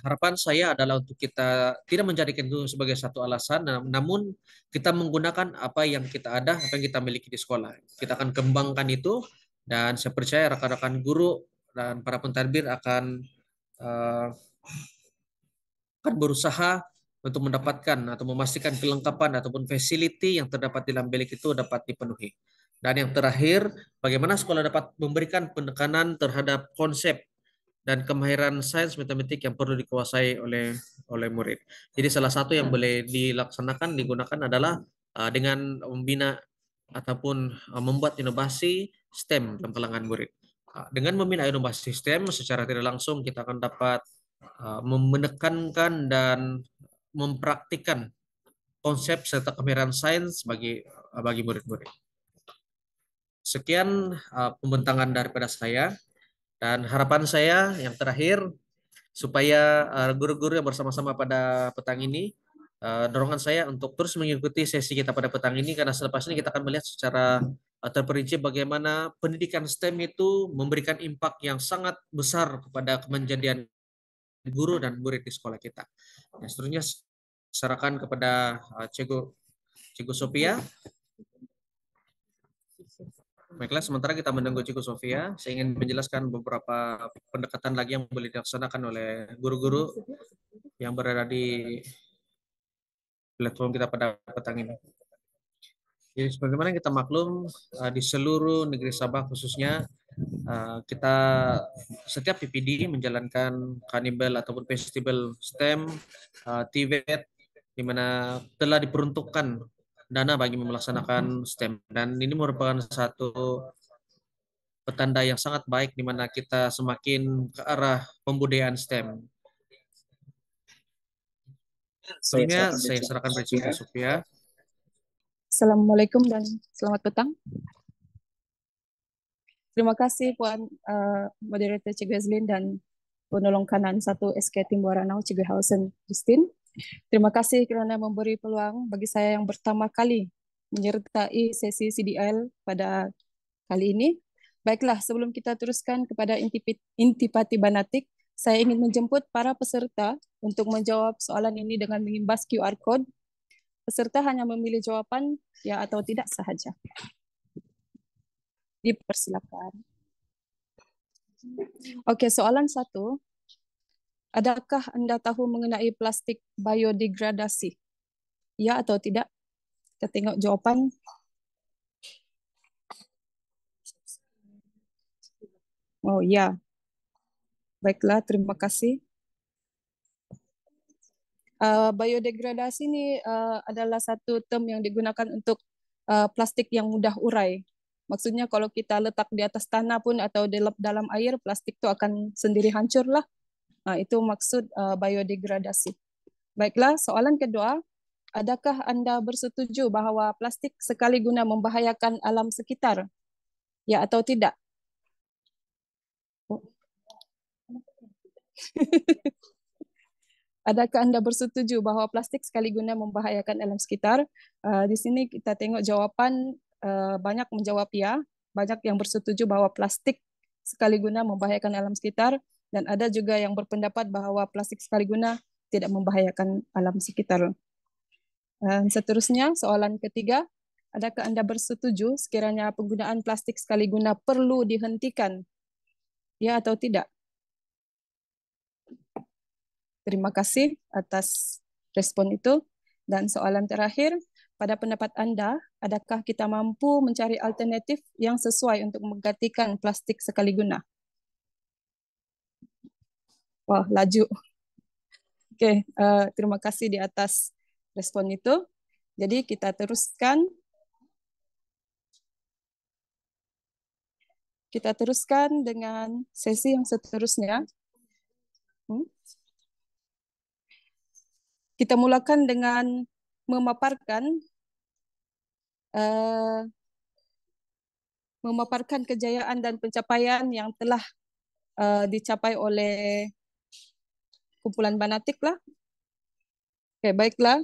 harapan saya adalah untuk kita tidak menjadikan itu sebagai satu alasan, namun kita menggunakan apa yang kita ada, apa yang kita miliki di sekolah. Kita akan kembangkan itu, dan saya percaya rekan-rekan guru dan para pentadbir akan berusaha untuk mendapatkan atau memastikan kelengkapan ataupun facility yang terdapat di dalam bilik itu dapat dipenuhi. Dan yang terakhir, bagaimana sekolah dapat memberikan penekanan terhadap konsep dan kemahiran sains matematik yang perlu dikuasai oleh murid. Jadi salah satu yang boleh dilaksanakan, digunakan adalah dengan membina ataupun membuat inovasi STEM dalam kalangan murid. Dengan membina inovasi STEM secara tidak langsung kita akan dapat menekankan dan mempraktikkan konsep serta kemahiran sains bagi murid-murid. Sekian pembentangan daripada saya, dan harapan saya yang terakhir supaya guru-guru yang bersama-sama pada petang ini, dorongan saya untuk terus mengikuti sesi kita pada petang ini, karena selepas ini kita akan melihat secara terperinci bagaimana pendidikan STEM itu memberikan impak yang sangat besar kepada kemenjadian guru dan murid di sekolah kita. Nah, seterusnya serahkan kepada Cikgu Sophia. Baiklah, sementara kita menunggu Cikgu Sophia, saya ingin menjelaskan beberapa pendekatan lagi yang boleh dilaksanakan oleh guru-guru yang berada di platform kita pada petang ini. Jadi sebagaimana kita maklum, di seluruh negeri Sabah khususnya, kita setiap PPD menjalankan karnival ataupun festival STEM, TVET, di mana telah diperuntukkan dana bagi melaksanakan STEM. Dan ini merupakan satu petanda yang sangat baik di mana kita semakin ke arah pembudayaan STEM. Sebelumnya saya serahkan pada Cikgu Sophia. Assalamualaikum dan selamat petang. Terima kasih Puan Moderator Cikgu Ezlin dan penolong kanan 1 SK Tim Waranau Cikgu Hausen Justin. Terima kasih kerana memberi peluang bagi saya yang pertama kali menyertai sesi CDL pada kali ini. Baiklah, sebelum kita teruskan kepada intipati banatik, saya ingin menjemput para peserta untuk menjawab soalan ini dengan mengimbas QR Code. Peserta hanya memilih jawapan ya atau tidak sahaja. Dipersilakan. Okey, soalan 1. Adakah anda tahu mengenai plastik biodegradasi? Ya atau tidak? Kita tengok jawapan. Oh ya. Baiklah, terima kasih. Biodegradasi ini adalah satu term yang digunakan untuk plastik yang mudah urai. Maksudnya kalau kita letak di atas tanah pun atau dalam air, plastik itu akan sendiri hancur lah. Itu maksud biodegradasi. Baiklah, soalan kedua. Adakah anda bersetuju bahawa plastik sekali guna membahayakan alam sekitar? Ya atau tidak? Adakah anda bersetuju bahawa plastik sekali guna membahayakan alam sekitar? Di sini kita tengok jawapan banyak menjawab ya. Banyak yang bersetuju bahawa plastik sekali guna membahayakan alam sekitar dan ada juga yang berpendapat bahawa plastik sekali guna tidak membahayakan alam sekitar. Seterusnya, soalan ketiga. Adakah anda bersetuju sekiranya penggunaan plastik sekali guna perlu dihentikan? Ya atau tidak? Terima kasih atas respon itu. Dan soalan terakhir, pada pendapat anda, adakah kita mampu mencari alternatif yang sesuai untuk menggantikan plastik sekali guna? Wah, laju. Okey, terima kasih di atas respon itu. Jadi kita teruskan. Kita teruskan dengan sesi yang seterusnya. Kita mulakan dengan memaparkan kejayaan dan pencapaian yang telah dicapai oleh kumpulan banatik lah. Okay, baiklah.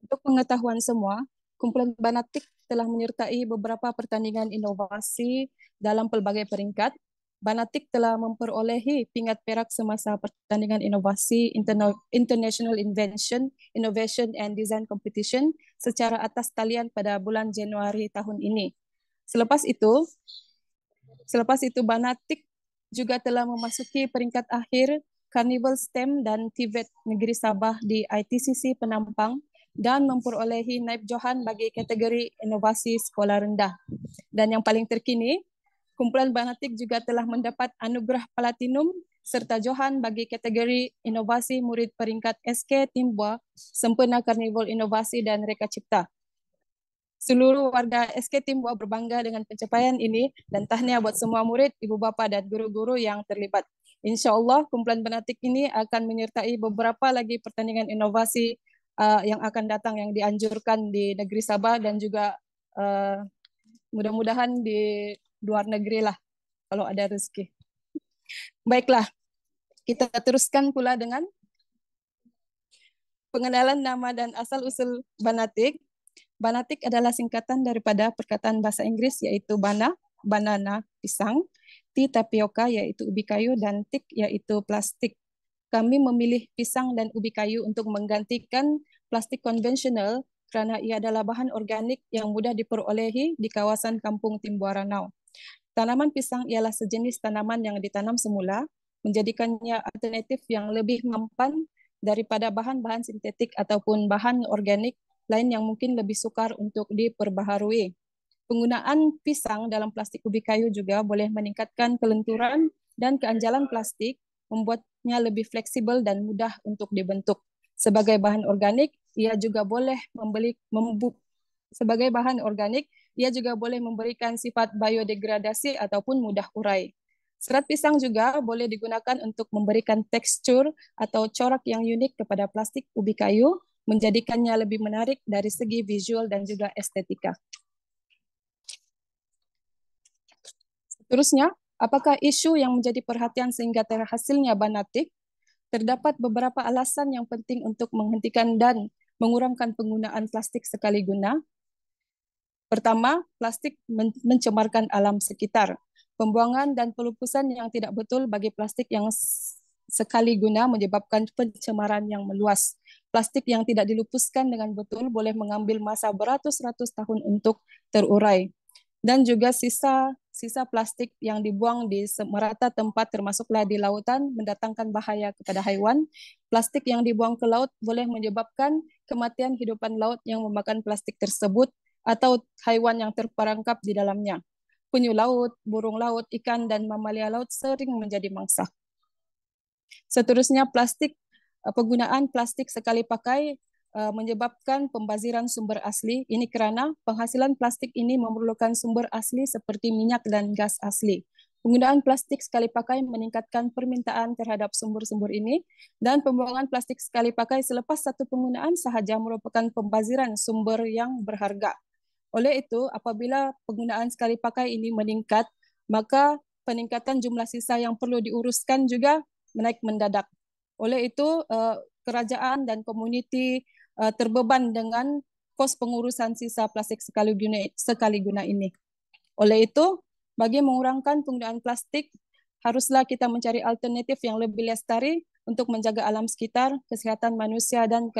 Untuk pengetahuan semua, kumpulan banatik telah menyertai beberapa pertandingan inovasi dalam pelbagai peringkat. Banatik telah memperolehi pingat perak semasa pertandingan inovasi International Innovation and Design Competition secara atas talian pada bulan Januari tahun ini. Selepas itu banatik juga telah memasuki peringkat akhir Karnival STEM dan TVET Negeri Sabah di ITCC Penampang dan memperolehi naib johan bagi kategori inovasi sekolah rendah. Dan yang paling terkini, kumpulan banatik juga telah mendapat anugerah platinum serta johan bagi kategori inovasi murid peringkat SK Timbua sempena Karnival Inovasi dan Reka Cipta. Seluruh warga SK Timbua berbangga dengan pencapaian ini dan tahniah buat semua murid, ibu bapa dan guru-guru yang terlibat. InsyaAllah kumpulan banatik ini akan menyertai beberapa lagi pertandingan inovasi yang akan datang yang dianjurkan di negeri Sabah dan juga mudah-mudahan di luar negeri lah kalau ada rezeki. Baiklah, kita teruskan pula dengan pengenalan nama dan asal-usul banatik. Banatik adalah singkatan daripada perkataan bahasa Inggris yaitu banana, pisang, tea, tapioka, yaitu ubi kayu, dan tik, yaitu plastik. Kami memilih pisang dan ubi kayu untuk menggantikan plastik konvensional kerana ia adalah bahan organik yang mudah diperolehi di kawasan kampung Timbuaranau. Tanaman pisang ialah sejenis tanaman yang ditanam semula, menjadikannya alternatif yang lebih mempan daripada bahan-bahan sintetik ataupun bahan organik lain yang mungkin lebih sukar untuk diperbaharui. Penggunaan pisang dalam plastik ubi kayu juga boleh meningkatkan kelenturan dan keanjalan plastik, membuatnya lebih fleksibel dan mudah untuk dibentuk. Sebagai bahan organik, ia juga boleh memberikan sifat biodegradasi ataupun mudah urai. Serat pisang juga boleh digunakan untuk memberikan tekstur atau corak yang unik kepada plastik ubi kayu, menjadikannya lebih menarik dari segi visual dan juga estetika. Seterusnya, apakah isu yang menjadi perhatian sehingga terhasilnya banatik? Terdapat beberapa alasan yang penting untuk menghentikan dan mengurangkan penggunaan plastik sekali guna. Pertama, plastik mencemarkan alam sekitar. Pembuangan dan pelupusan yang tidak betul bagi plastik yang sekali guna menyebabkan pencemaran yang meluas. Plastik yang tidak dilupuskan dengan betul boleh mengambil masa beratus-ratus tahun untuk terurai. Dan juga sisa plastik yang dibuang di merata tempat termasuklah di lautan mendatangkan bahaya kepada haiwan. Plastik yang dibuang ke laut boleh menyebabkan kematian hidupan laut yang memakan plastik tersebut atau haiwan yang terperangkap di dalamnya. Penyu laut, burung laut, ikan, dan mamalia laut sering menjadi mangsa. Seterusnya, penggunaan plastik sekali pakai menyebabkan pembaziran sumber asli. Ini kerana penghasilan plastik ini memerlukan sumber asli seperti minyak dan gas asli. Penggunaan plastik sekali pakai meningkatkan permintaan terhadap sumber-sumber ini, dan pembuangan plastik sekali pakai selepas satu penggunaan sahaja merupakan pembaziran sumber yang berharga. Oleh itu, apabila penggunaan sekali pakai ini meningkat, maka peningkatan jumlah sisa yang perlu diuruskan juga menaik mendadak. Oleh itu, kerajaan dan komuniti terbeban dengan kos pengurusan sisa plastik sekali guna ini. Oleh itu, bagi mengurangkan penggunaan plastik, haruslah kita mencari alternatif yang lebih lestari untuk menjaga alam sekitar, kesihatan manusia, dan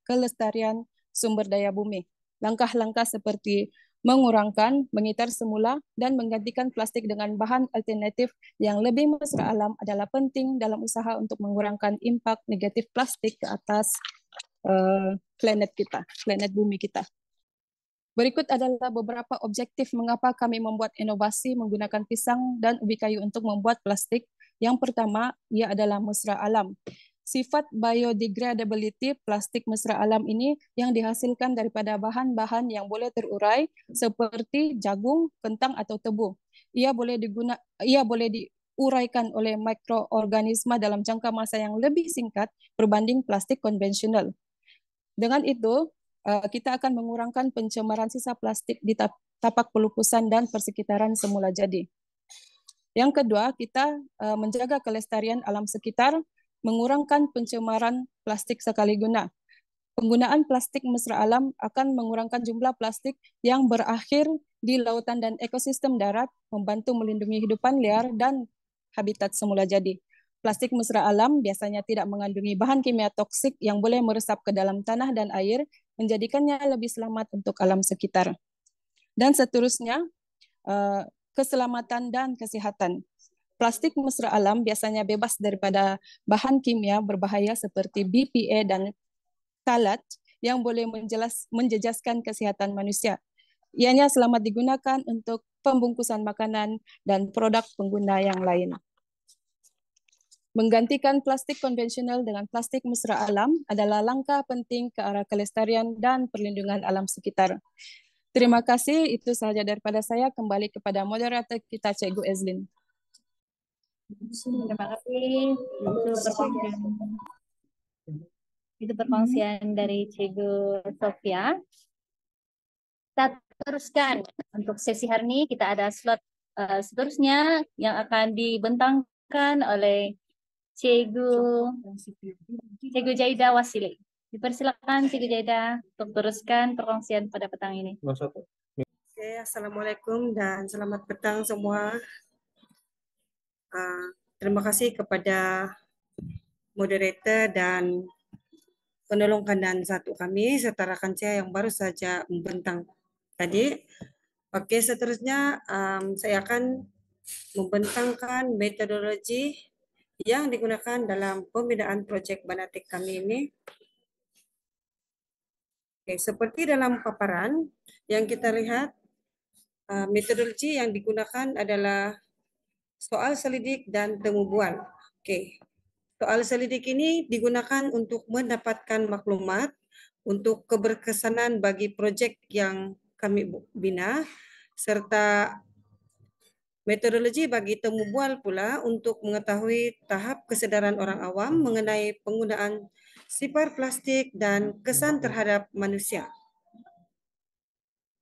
kelestarian sumber daya bumi. Langkah-langkah seperti mengurangkan, mengitar semula, dan menggantikan plastik dengan bahan alternatif yang lebih mesra alam adalah penting dalam usaha untuk mengurangkan impak negatif plastik ke atas planet bumi kita. Berikut adalah beberapa objektif mengapa kami membuat inovasi menggunakan pisang dan ubi kayu untuk membuat plastik. Yang pertama, ia adalah mesra alam. Sifat biodegradability plastik mesra alam ini yang dihasilkan daripada bahan-bahan yang boleh terurai seperti jagung, kentang, atau tebu. Ia boleh diuraikan oleh mikroorganisma dalam jangka masa yang lebih singkat berbanding plastik konvensional. Dengan itu, kita akan mengurangkan pencemaran sisa plastik di tapak pelupusan dan persekitaran semula jadi. Yang kedua, kita menjaga kelestarian alam sekitar, mengurangkan pencemaran plastik sekali guna. Penggunaan plastik mesra alam akan mengurangkan jumlah plastik yang berakhir di lautan dan ekosistem darat, membantu melindungi hidupan liar dan habitat semula jadi. Plastik mesra alam biasanya tidak mengandungi bahan kimia toksik yang boleh meresap ke dalam tanah dan air, menjadikannya lebih selamat untuk alam sekitar. Dan seterusnya, keselamatan dan kesehatan. Plastik mesra alam biasanya bebas daripada bahan kimia berbahaya seperti BPA dan phthalate yang boleh menjejaskan kesihatan manusia. Ianya selamat digunakan untuk pembungkusan makanan dan produk pengguna yang lain. Menggantikan plastik konvensional dengan plastik mesra alam adalah langkah penting ke arah kelestarian dan perlindungan alam sekitar. Terima kasih, itu sahaja daripada saya. Kembali kepada moderator kita, Cikgu Ezlin. Terima kasih. Itu perkongsian dari Cikgu Sofia. Kita teruskan untuk sesi hari ini. Kita ada slot seterusnya yang akan dibentangkan oleh Cikgu Jaida Wasili. Dipersilakan Cikgu Jaida untuk teruskan perkongsian pada petang ini. Oke, Assalamualaikum dan selamat petang semua. Terima kasih kepada moderator dan penolong kandang satu kami serta rakan saya yang baru saja membentang tadi. Oke, seterusnya saya akan membentangkan metodologi yang digunakan dalam pembinaan proyek Banatik kami ini. Oke, seperti dalam paparan yang kita lihat, metodologi yang digunakan adalah soal selidik dan temu bual. Oke, soal selidik ini digunakan untuk mendapatkan maklumat untuk keberkesanan bagi proyek yang kami bina, serta metodologi bagi temu bual pula untuk mengetahui tahap kesedaran orang awam mengenai penggunaan sifar plastik dan kesan terhadap manusia.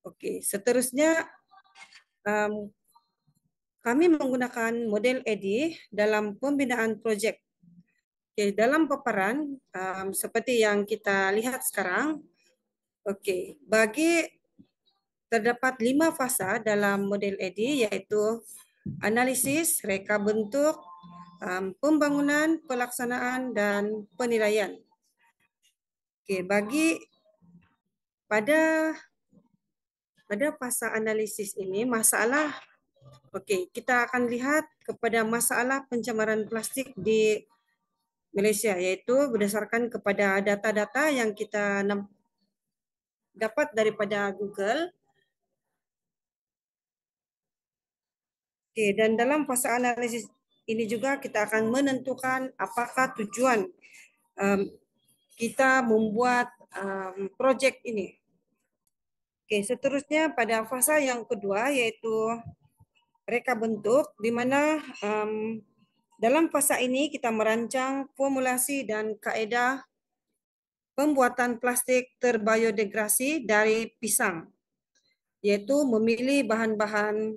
Oke, seterusnya kami menggunakan model EDI dalam pembinaan proyek. Oke, dalam paparan seperti yang kita lihat sekarang, oke, terdapat 5 fasa dalam model EDI, yaitu analisis, reka bentuk, pembangunan, pelaksanaan, dan penilaian. Oke, pada fasa analisis ini kita akan lihat kepada masalah pencemaran plastik di Malaysia, yaitu berdasarkan kepada data-data yang kita dapat daripada Google. Oke, dan dalam fase analisis ini juga kita akan menentukan apakah tujuan kita membuat proyek ini. Oke, seterusnya pada fase yang kedua yaitu reka bentuk, di mana dalam fase ini kita merancang formulasi dan kaedah pembuatan plastik terbiodegradasi dari pisang, yaitu memilih bahan-bahan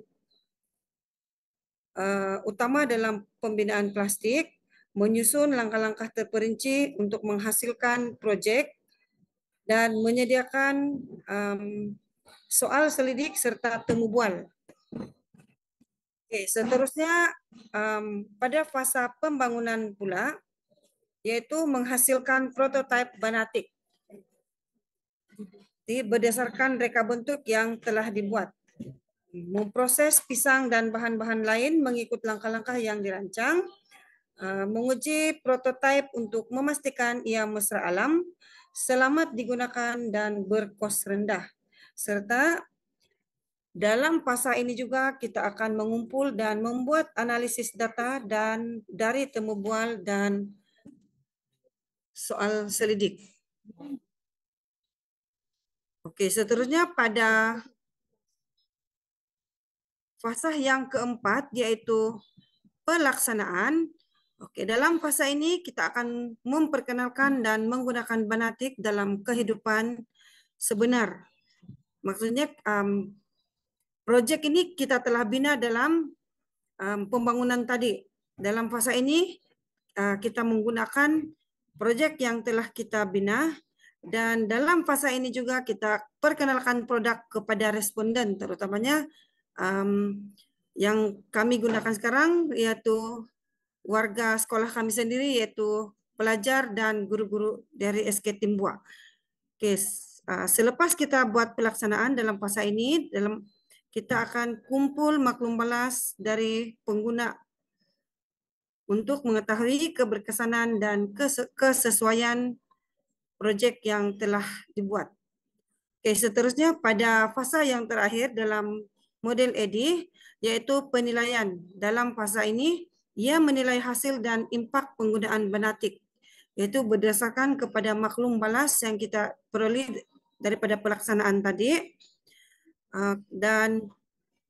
utama dalam pembinaan plastik, menyusun langkah-langkah terperinci untuk menghasilkan proyek, dan menyediakan soal selidik serta temu bual. Oke, seterusnya pada fasa pembangunan pula, yaitu menghasilkan prototipe Banatik berdasarkan reka bentuk yang telah dibuat. Memproses pisang dan bahan-bahan lain mengikut langkah-langkah yang dirancang, menguji prototipe untuk memastikan ia mesra alam, selamat digunakan dan berkos rendah. Serta dalam fasa ini juga kita akan mengumpul dan membuat analisis data dan dari temu bual dan soal selidik. Oke, seterusnya pada fasa yang keempat yaitu pelaksanaan. Oke, dalam fasa ini kita akan memperkenalkan dan menggunakan Banatik dalam kehidupan sebenar. Maksudnya proyek ini kita telah bina dalam pembangunan tadi. Dalam fasa ini kita menggunakan proyek yang telah kita bina, dan dalam fasa ini juga kita perkenalkan produk kepada responden, terutamanya yang kami gunakan sekarang yaitu warga sekolah kami sendiri, yaitu pelajar dan guru-guru dari SK Timbua. Oke, selepas kita buat pelaksanaan dalam fasa ini, kita akan kumpul maklum balas dari pengguna untuk mengetahui keberkesanan dan kesesuaian proyek yang telah dibuat. Oke, seterusnya pada fasa yang terakhir dalam model EDI, yaitu penilaian. Dalam fasa ini, ia menilai hasil dan impak penggunaan Banatik, yaitu berdasarkan kepada maklum balas yang kita peroleh daripada pelaksanaan tadi. Dan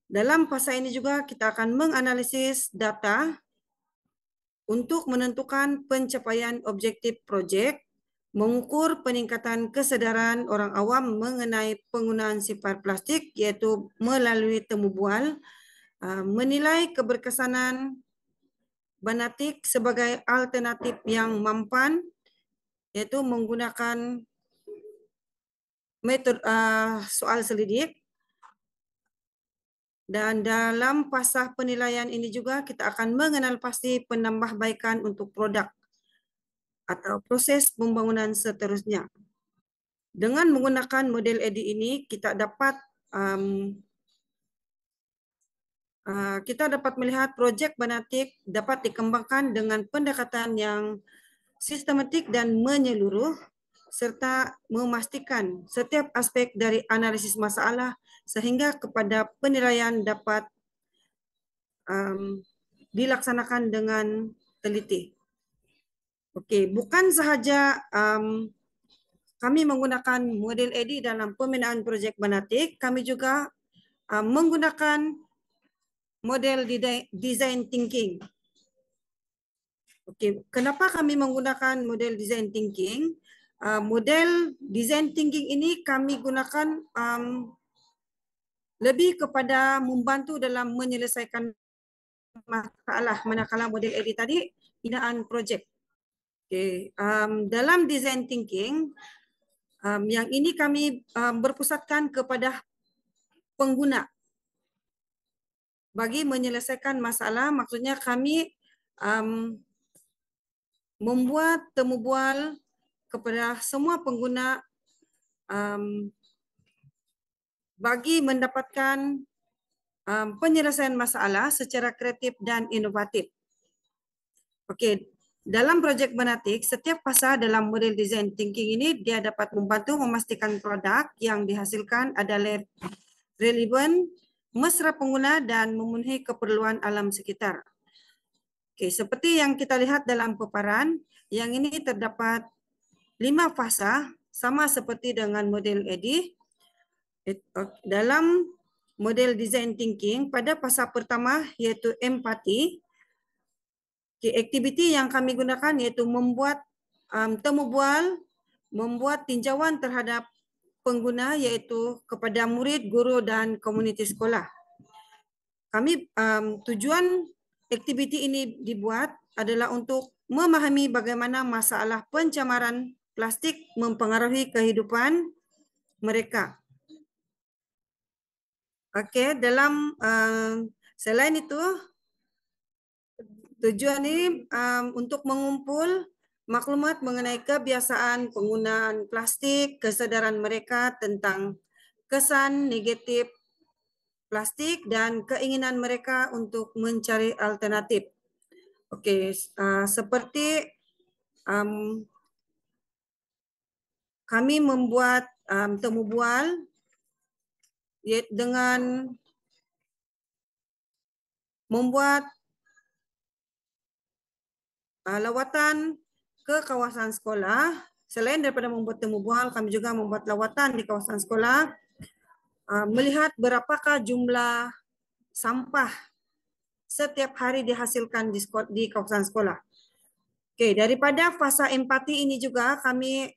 dalam fasa ini juga kita akan menganalisis data untuk menentukan pencapaian objektif proyek, mengukur peningkatan kesedaran orang awam mengenai penggunaan sifar plastik, yaitu melalui temu bual, menilai keberkesanan Banatik sebagai alternatif yang mampan yaitu menggunakan metode soal selidik. Dan dalam fasa penilaian ini juga kita akan mengenal pasti penambahbaikan untuk produk atau proses pembangunan seterusnya. Dengan menggunakan model EDI ini kita dapat melihat projek Banatik dapat dikembangkan dengan pendekatan yang sistematik dan menyeluruh serta memastikan setiap aspek dari analisis masalah sehingga kepada penilaian dapat dilaksanakan dengan teliti. Okey, bukan sahaja kami menggunakan model EDI dalam pembinaan projek Banatik, kami juga menggunakan model design thinking. Okey, kenapa kami menggunakan model design thinking? Model design thinking ini kami gunakan lebih kepada membantu dalam menyelesaikan masalah, manakala model EDI tadi binaan projek. Okay. Dalam design thinking, yang ini kami berpusatkan kepada pengguna. Bagi menyelesaikan masalah, maksudnya kami membuat temu bual kepada semua pengguna bagi mendapatkan penyelesaian masalah secara kreatif dan inovatif. Okey, dalam projek Banatik, setiap fasa dalam model design thinking ini dia dapat membantu memastikan produk yang dihasilkan adalah relevan, mesra pengguna dan memenuhi keperluan alam sekitar. Okey, seperti yang kita lihat dalam paparan, yang ini terdapat 5 fasa sama seperti dengan model EDI. Dalam model design thinking, pada fasa pertama iaitu empati, aktiviti yang kami gunakan iaitu membuat temu bual, membuat tinjauan terhadap pengguna iaitu kepada murid, guru dan komuniti sekolah. Kami tujuan aktiviti ini dibuat adalah untuk memahami bagaimana masalah pencemaran plastik mempengaruhi kehidupan mereka. Okey, dalam selain itu tujuan ini untuk mengumpul maklumat mengenai kebiasaan penggunaan plastik, kesedaran mereka tentang kesan negatif plastik dan keinginan mereka untuk mencari alternatif. Okey, seperti kami membuat temu bual dengan membuat lawatan ke kawasan sekolah. Selain daripada membuat temu bual, kami juga membuat lawatan di kawasan sekolah, melihat berapakah jumlah sampah setiap hari dihasilkan di kawasan sekolah. Okey, daripada fasa empati ini juga kami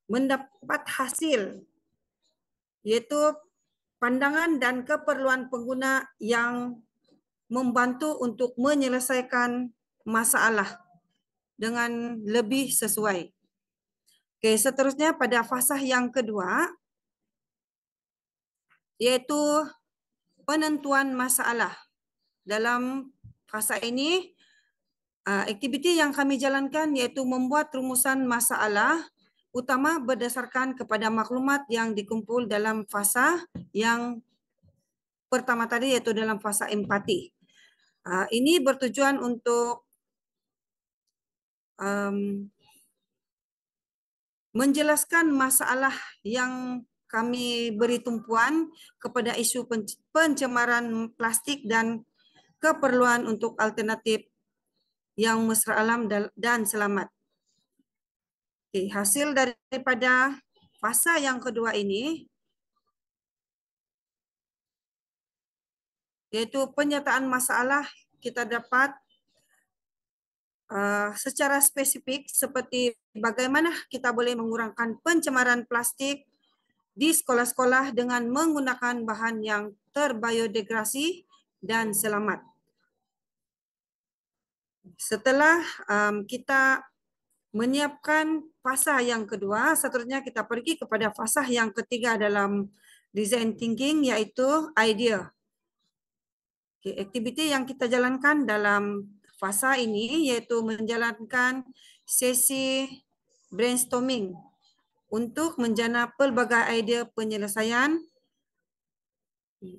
mendapat hasil, iaitu pandangan dan keperluan pengguna yang membantu untuk menyelesaikan masalah dengan lebih sesuai. Okey, seterusnya pada fasa yang kedua, iaitu penentuan masalah. Dalam fasa ini, aktiviti yang kami jalankan iaitu membuat rumusan masalah utama berdasarkan kepada maklumat yang dikumpul dalam fasa yang pertama tadi iaitu dalam fasa empati. Ini bertujuan untuk menjelaskan masalah yang kami beri tumpuan kepada isu pencemaran plastik dan keperluan untuk alternatif yang mesra alam dan selamat. Okay, hasil daripada fasa yang kedua ini iaitu penyataan masalah, kita dapat secara spesifik seperti bagaimana kita boleh mengurangkan pencemaran plastik di sekolah-sekolah dengan menggunakan bahan yang terbiodegradasi dan selamat. Setelah kita menyiapkan fasa yang kedua, seterusnya kita pergi kepada fasa yang ketiga dalam design thinking, yaitu idea. Aktiviti yang kita jalankan dalam fasa ini yaitu menjalankan sesi brainstorming untuk menjana pelbagai idea penyelesaian.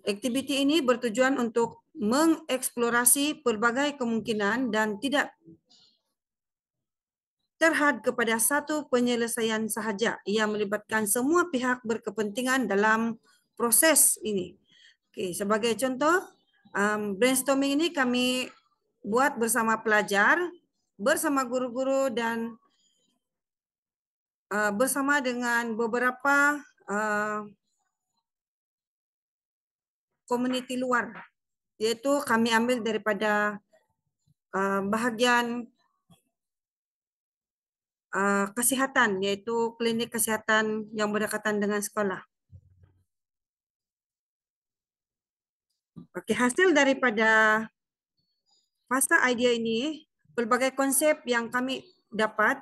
Aktiviti ini bertujuan untuk mengeksplorasi pelbagai kemungkinan dan tidak terhad kepada satu penyelesaian sahaja. Ia melibatkan semua pihak berkepentingan dalam proses ini. Sebagai contoh, brainstorming ini kami buat bersama pelajar, bersama guru-guru dan bersama dengan beberapa komuniti luar, yaitu kami ambil daripada bahagian kesihatan, yaitu klinik kesihatan yang berdekatan dengan sekolah. Hasil daripada fasa idea ini, pelbagai konsep yang kami dapat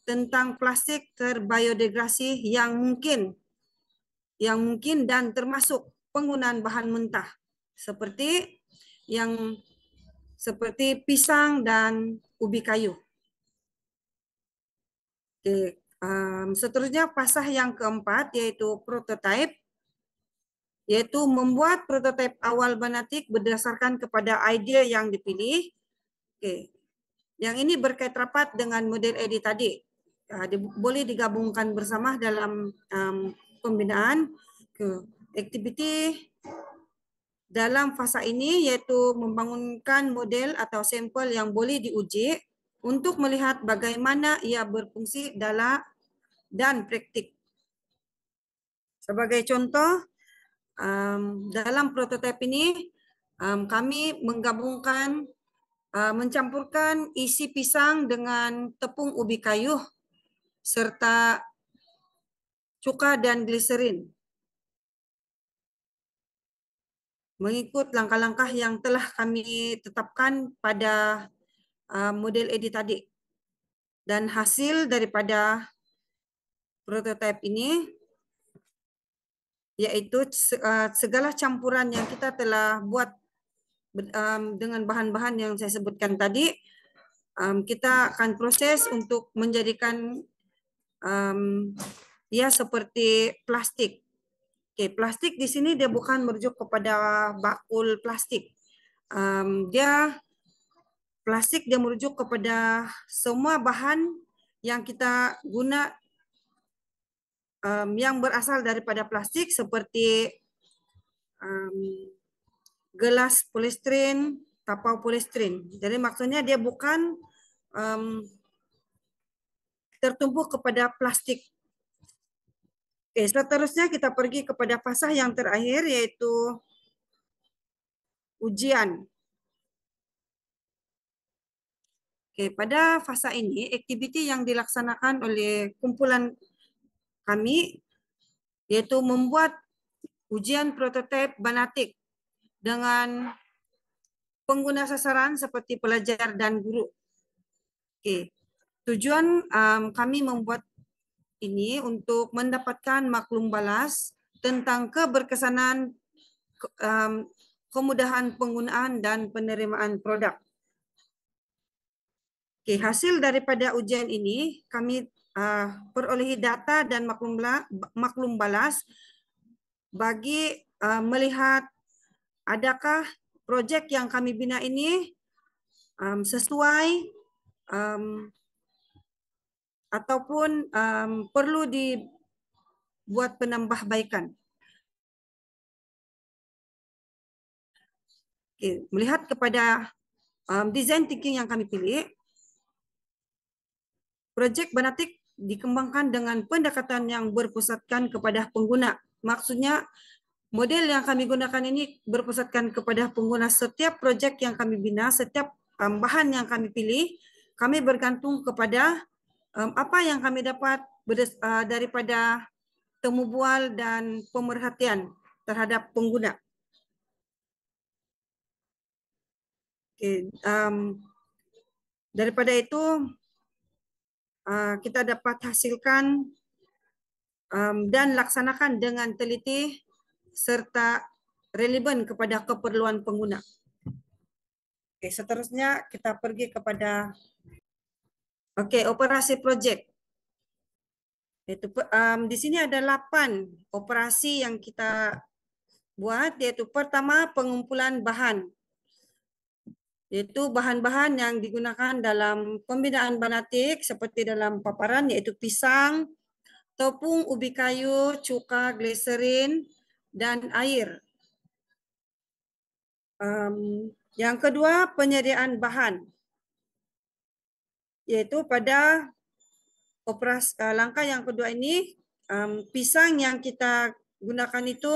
tentang plastik terbiodegrasi yang mungkin dan termasuk penggunaan bahan mentah seperti pisang dan ubi kayu. Seterusnya fasa yang keempat yaitu prototype, yaitu membuat prototipe awal banatik berdasarkan kepada idea yang dipilih. Yang ini berkait rapat dengan model edit tadi. Boleh digabungkan bersama dalam pembinaan. Aktiviti dalam fasa ini yaitu membangunkan model atau sampel yang boleh diuji untuk melihat bagaimana ia berfungsi dan praktik. Sebagai contoh, dalam prototipe ini kami menggabungkan, mencampurkan isi pisang dengan tepung ubi kayu serta cuka dan gliserin. Mengikut langkah-langkah yang telah kami tetapkan pada model edit tadi. Dan hasil daripada prototipe ini yaitu segala campuran yang kita telah buat dengan bahan-bahan yang saya sebutkan tadi, kita akan proses untuk menjadikan ya seperti plastik. Plastik di sini dia bukan merujuk kepada bakul plastik. Plastik dia merujuk kepada semua bahan yang kita guna yang berasal daripada plastik seperti gelas polistiren, tapau polistiren. Jadi maksudnya dia bukan tertumpu kepada plastik. Seterusnya kita pergi kepada fasa yang terakhir yaitu ujian. Pada fasa ini aktiviti yang dilaksanakan oleh kumpulan kami yaitu membuat ujian prototipe banatik dengan pengguna sasaran seperti pelajar dan guru. Tujuan kami membuat ini untuk mendapatkan maklum balas tentang keberkesanan, kemudahan penggunaan dan penerimaan produk. Hasil daripada ujian ini kami perolehi data dan maklum balas bagi melihat adakah projek yang kami bina ini sesuai ataupun perlu dibuat penambahbaikan. Melihat kepada design thinking yang kami pilih, projek banatik dikembangkan dengan pendekatan yang berpusatkan kepada pengguna. Maksudnya model yang kami gunakan ini berpusatkan kepada pengguna. Setiap projek yang kami bina, setiap bahan yang kami pilih, kami bergantung kepada apa yang kami dapat daripada temu bual dan pemerhatian terhadap pengguna. Daripada itu, kita dapat hasilkan dan laksanakan dengan teliti serta relevan kepada keperluan pengguna. Oke, seterusnya kita pergi kepada operasi projek. Itu di sini ada 8 operasi yang kita buat, yaitu pertama pengumpulan bahan, yaitu bahan-bahan yang digunakan dalam pembinaan banatik seperti dalam paparan, yaitu pisang, tepung, ubi kayu, cuka, gliserin, dan air. Yang kedua, penyediaan bahan, yaitu pada operasi langkah yang kedua ini, pisang yang kita gunakan itu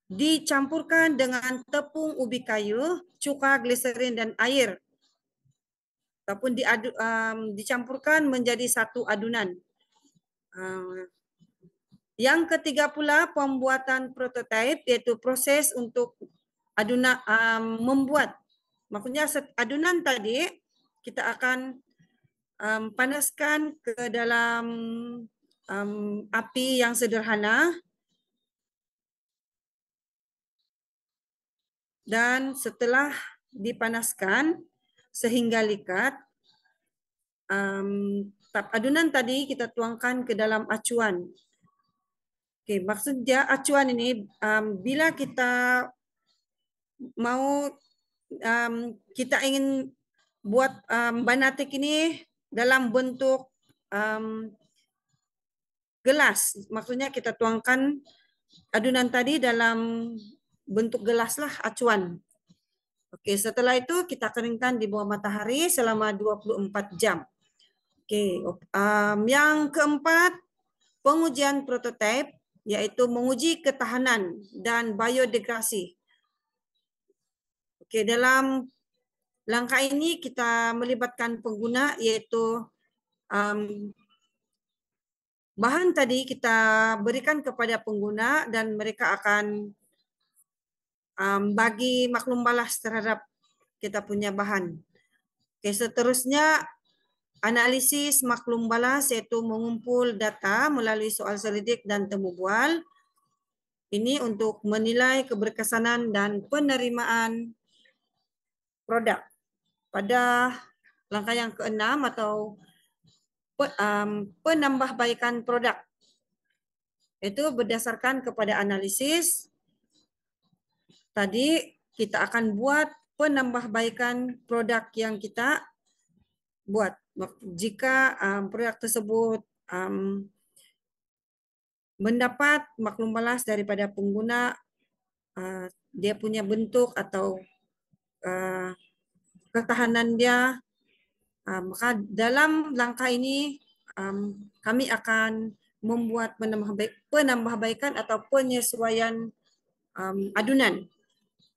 dicampurkan dengan tepung, ubi kayu, cuka, gliserin, dan air, ataupun dicampurkan menjadi satu adunan. Yang ketiga pula pembuatan prototipe, yaitu proses untuk adunan membuat. Maksudnya adunan tadi kita akan panaskan ke dalam api yang sederhana, dan setelah dipanaskan sehingga likat, adunan tadi kita tuangkan ke dalam acuan. Oke, maksudnya acuan ini bila kita mau kita ingin buat banatik ini dalam bentuk gelas, maksudnya kita tuangkan adunan tadi dalam bentuk gelas lah, acuan. Oke, setelah itu kita keringkan di bawah matahari selama 24 jam. Oke, yang keempat, pengujian prototipe, yaitu menguji ketahanan dan biodegradasi. Oke, dalam langkah ini kita melibatkan pengguna, yaitu bahan tadi kita berikan kepada pengguna dan mereka akan bagi maklum balas terhadap kita punya bahan. Oke, seterusnya analisis maklum balas, yaitu mengumpul data melalui soal selidik dan temu bual. Ini untuk menilai keberkesanan dan penerimaan produk. Pada langkah yang keenam atau penambahbaikan produk, itu berdasarkan kepada analisis. Tadi kita akan buat penambahbaikan produk yang kita buat. Jika produk tersebut mendapat maklum balas daripada pengguna, dia punya bentuk atau ketahanan dia, maka dalam langkah ini kami akan membuat penambahbaikan atau penyesuaian adunan.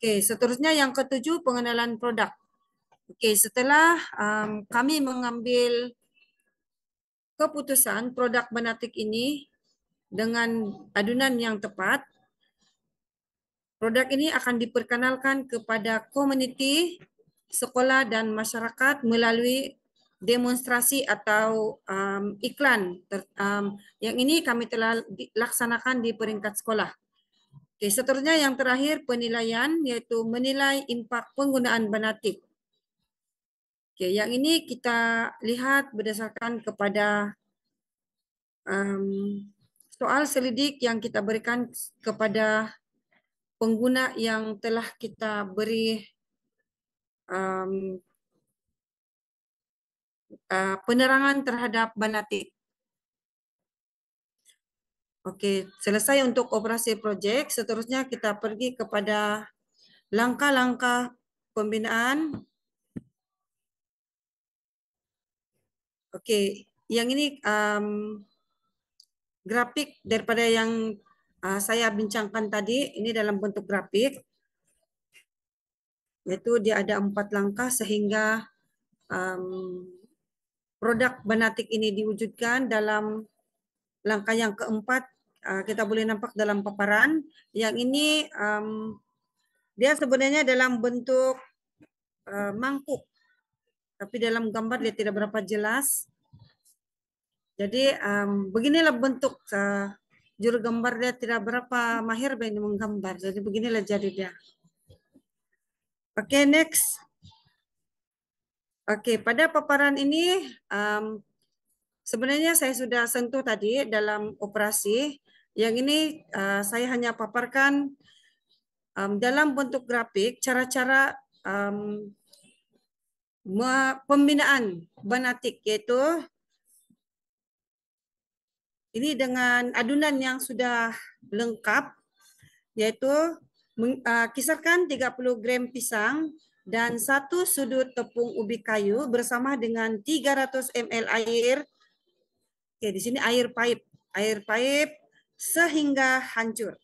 Oke, seterusnya yang ketujuh, pengenalan produk. Oke, setelah kami mengambil keputusan produk banatik ini dengan adunan yang tepat, produk ini akan diperkenalkan kepada komuniti, sekolah, dan masyarakat melalui demonstrasi atau iklan. Yang ini kami telah laksanakan di peringkat sekolah. Oke, seterusnya yang terakhir penilaian, yaitu menilai impak penggunaan banatik. Oke, yang ini kita lihat berdasarkan kepada soal selidik yang kita berikan kepada pengguna yang telah kita beri penerangan terhadap banatik. Oke, selesai untuk operasi projek. Seterusnya kita pergi kepada langkah-langkah pembinaan. Oke, yang ini grafik daripada yang saya bincangkan tadi. Ini dalam bentuk grafik. Yaitu dia ada 4 langkah sehingga produk banatik ini diwujudkan. Dalam langkah yang keempat, kita boleh nampak dalam paparan. Yang ini dia sebenarnya dalam bentuk mangkuk. tapi dalam gambar dia tidak berapa jelas. Jadi beginilah bentuk juru gambar dia tidak berapa mahir menggambar. Jadi beginilah jadi dia. Oke, next. Oke, pada paparan ini sebenarnya saya sudah sentuh tadi dalam operasi. Yang ini saya hanya paparkan dalam bentuk grafik cara-cara pembinaan banatik, yaitu ini dengan adunan yang sudah lengkap, yaitu kisarkan 30 gram pisang dan 1 sudut tepung ubi kayu bersama dengan 300 ml air. Oke, di sini air paip sehingga hancur.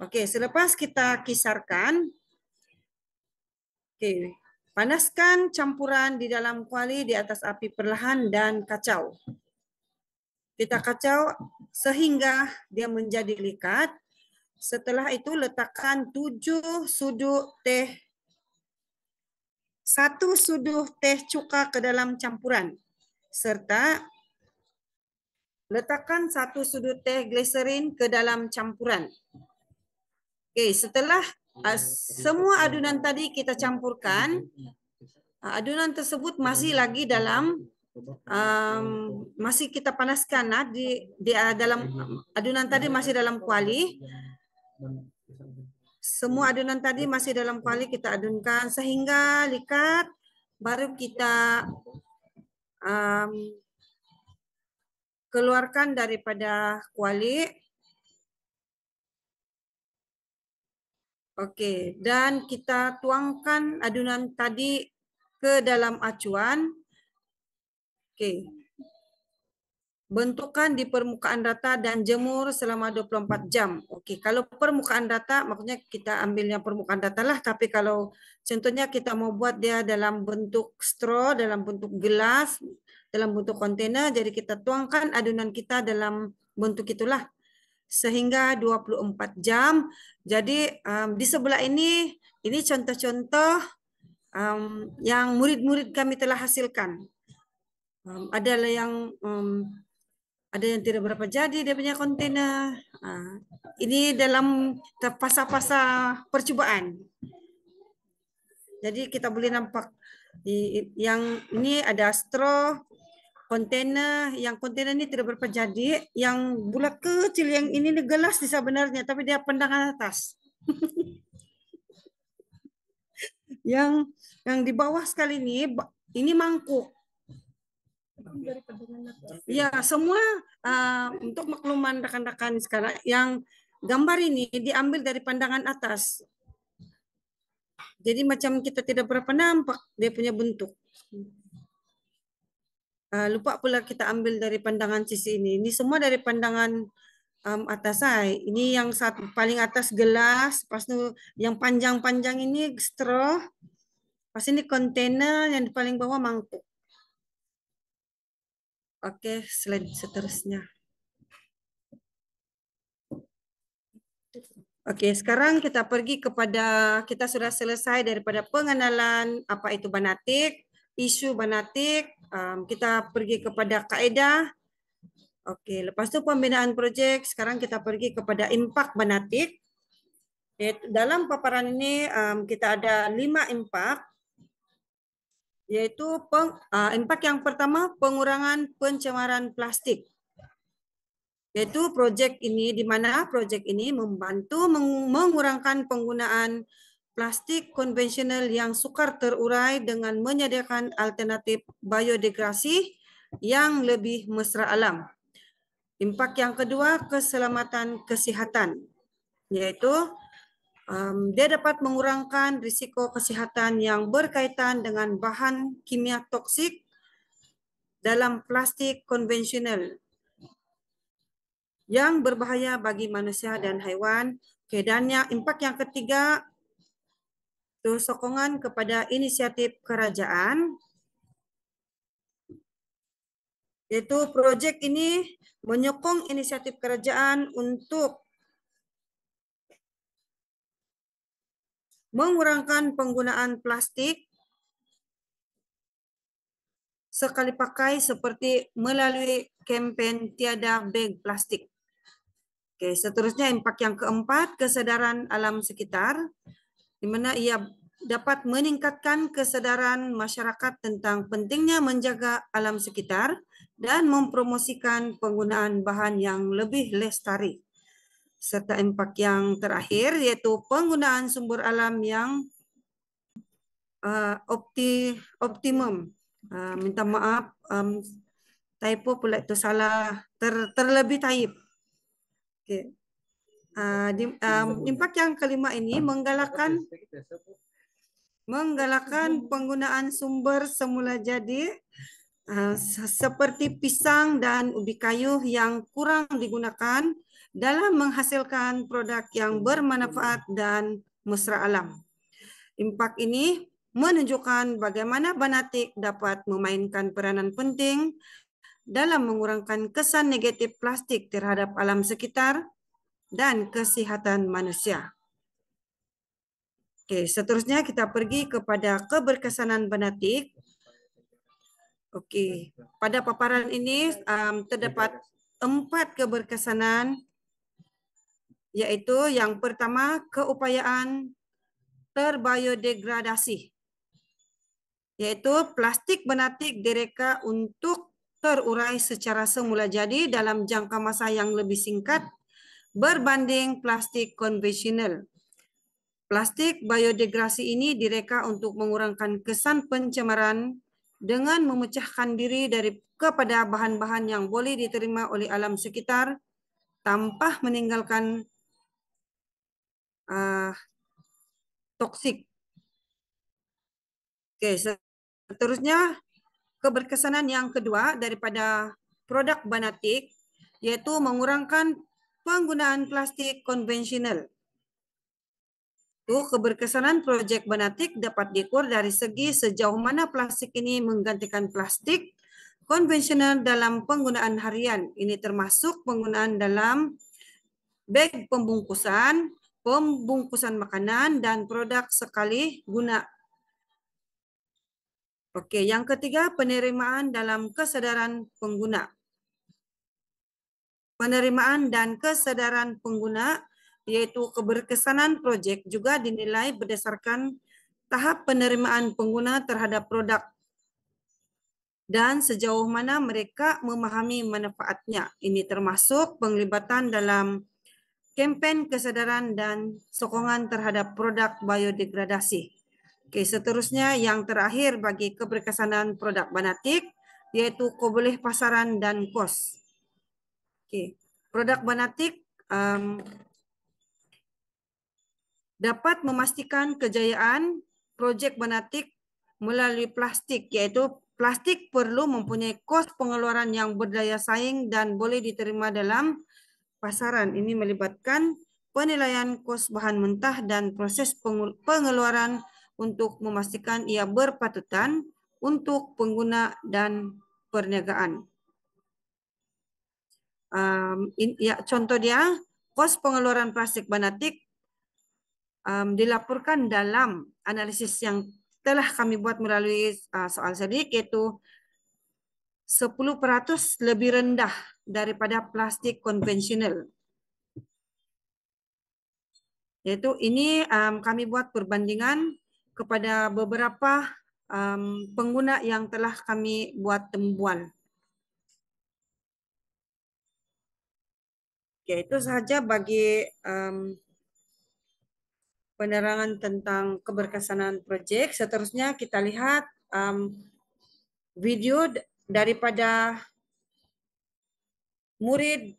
Oke, selepas kita kisarkan, oke, panaskan campuran di dalam kuali di atas api perlahan dan kacau. Kita kacau sehingga dia menjadi likat. Setelah itu letakkan 7 sudu teh, 1 sudu teh cuka ke dalam campuran. Serta letakkan 1 sudu teh gliserin ke dalam campuran. Oke, setelah semua adunan tadi kita campurkan, adunan tersebut masih lagi dalam masih kita panaskan di dalam adunan tadi masih dalam kuali. Semua adunan tadi masih dalam kuali kita adunkan sehingga likat, baru kita keluarkan daripada kuali. Oke, dan kita tuangkan adunan tadi ke dalam acuan. Oke. Bentukan di permukaan rata dan jemur selama 24 jam. Oke, kalau permukaan rata maksudnya kita ambil yang permukaan rata lah, tapi kalau contohnya kita mau buat dia dalam bentuk straw, dalam bentuk gelas, dalam bentuk kontainer, jadi kita tuangkan adunan kita dalam bentuk itulah sehingga 24 jam. Jadi di sebelah ini contoh-contoh yang murid-murid kami telah hasilkan. Adalah yang ada yang tidak berapa jadi dia punya kontainer. Ini dalam fasa-fasa percobaan. Jadi kita boleh nampak yang ini ada straw, kontainer. Yang kontainer ini tidak berapa jadi. Yang bulat kecil yang ini gelas sebenarnya, tapi dia pandangan atas. yang di bawah sekali ini mangkuk. Ya, semua untuk makluman rekan-rekan sekarang, yang gambar ini diambil dari pandangan atas. Jadi macam kita tidak berapa nampak dia punya bentuk. Lupa pula kita ambil dari pandangan sisi ini. Ini semua dari pandangan atas saya. Ini yang paling atas gelas, pas itu yang panjang-panjang ini straw, pas ini kontainer, yang di paling bawah mangkuk. Oke, slide seterusnya. Oke, sekarang kita pergi kepada, kita sudah selesai daripada pengenalan apa itu banatik, isu banatik, kita pergi kepada kaedah. Oke, lepas itu pembinaan proyek, sekarang kita pergi kepada impak banatik. Dalam paparan ini kita ada 5 impak. Yaitu impak yang pertama pengurangan pencemaran plastik. Yaitu proyek ini, di mana proyek ini membantu mengurangkan penggunaan plastik konvensional yang sukar terurai dengan menyediakan alternatif biodegradasi yang lebih mesra alam. Impak yang kedua, keselamatan kesehatan, yaitu dia dapat mengurangkan risiko kesehatan yang berkaitan dengan bahan kimia toksik dalam plastik konvensional yang berbahaya bagi manusia dan haiwan. Dan impak yang ketiga, itu sokongan kepada inisiatif kerajaan, yaitu proyek ini menyokong inisiatif kerajaan untuk mengurangkan penggunaan plastik sekali pakai seperti melalui kempen tiada beg plastik. Oke, seterusnya impak yang keempat, kesadaran alam sekitar, di mana ia dapat meningkatkan kesadaran masyarakat tentang pentingnya menjaga alam sekitar dan mempromosikan penggunaan bahan yang lebih lestari. Serta impak yang terakhir yaitu penggunaan sumber alam yang optimum. Minta maaf, typo pula itu salah, terlebih taib. Okay. Impak yang kelima ini menggalakkan penggunaan sumber semula jadi seperti pisang dan ubi kayu yang kurang digunakan dalam menghasilkan produk yang bermanfaat dan mesra alam. Impak ini menunjukkan bagaimana Banatik dapat memainkan peranan penting dalam mengurangkan kesan negatif plastik terhadap alam sekitar dan kesehatan manusia. Oke, seterusnya kita pergi kepada keberkesanan Banatik. Oke, pada paparan ini terdapat 4 keberkesanan, yaitu yang pertama keupayaan terbiodegradasi, yaitu plastik Banatik direka untuk terurai secara semula jadi dalam jangka masa yang lebih singkat berbanding plastik konvensional. Plastik biodegradasi ini direka untuk mengurangkan kesan pencemaran dengan memecahkan diri kepada bahan-bahan yang boleh diterima oleh alam sekitar tanpa meninggalkan toksik. Oke, seterusnya keberkesanan yang kedua daripada produk Banatik yaitu mengurangkan penggunaan plastik konvensional. Keberkesanan proyek Banatik dapat diukur dari segi sejauh mana plastik ini menggantikan plastik konvensional dalam penggunaan harian. Ini termasuk penggunaan dalam beg pembungkusan, pembungkusan makanan, dan produk sekali guna. Oke, yang ketiga, penerimaan dalam kesadaran pengguna. Penerimaan dan kesadaran pengguna, yaitu keberkesanan proyek juga dinilai berdasarkan tahap penerimaan pengguna terhadap produk dan sejauh mana mereka memahami manfaatnya. Ini termasuk penglibatan dalam kempen kesadaran dan sokongan terhadap produk biodegradasi. Oke, seterusnya yang terakhir bagi keberkesanan produk Banatik yaitu keboleh pasaran dan kos. Oke, produk Banatik dapat memastikan kejayaan proyek Banatik melalui plastik, yaitu plastik perlu mempunyai kos pengeluaran yang berdaya saing dan boleh diterima dalam pasaran. Ini melibatkan penilaian kos bahan mentah dan proses pengeluaran untuk memastikan ia berpatutan untuk pengguna dan perniagaan. Contoh dia, kos pengeluaran plastik Banatik dilaporkan dalam analisis yang telah kami buat melalui soal sedik, yaitu 10% lebih rendah daripada plastik konvensional. Yaitu ini kami buat perbandingan kepada beberapa pengguna yang telah kami buat tembuan. Oke, itu sahaja bagi penerangan tentang keberkesanan proyek. Seterusnya kita lihat video daripada murid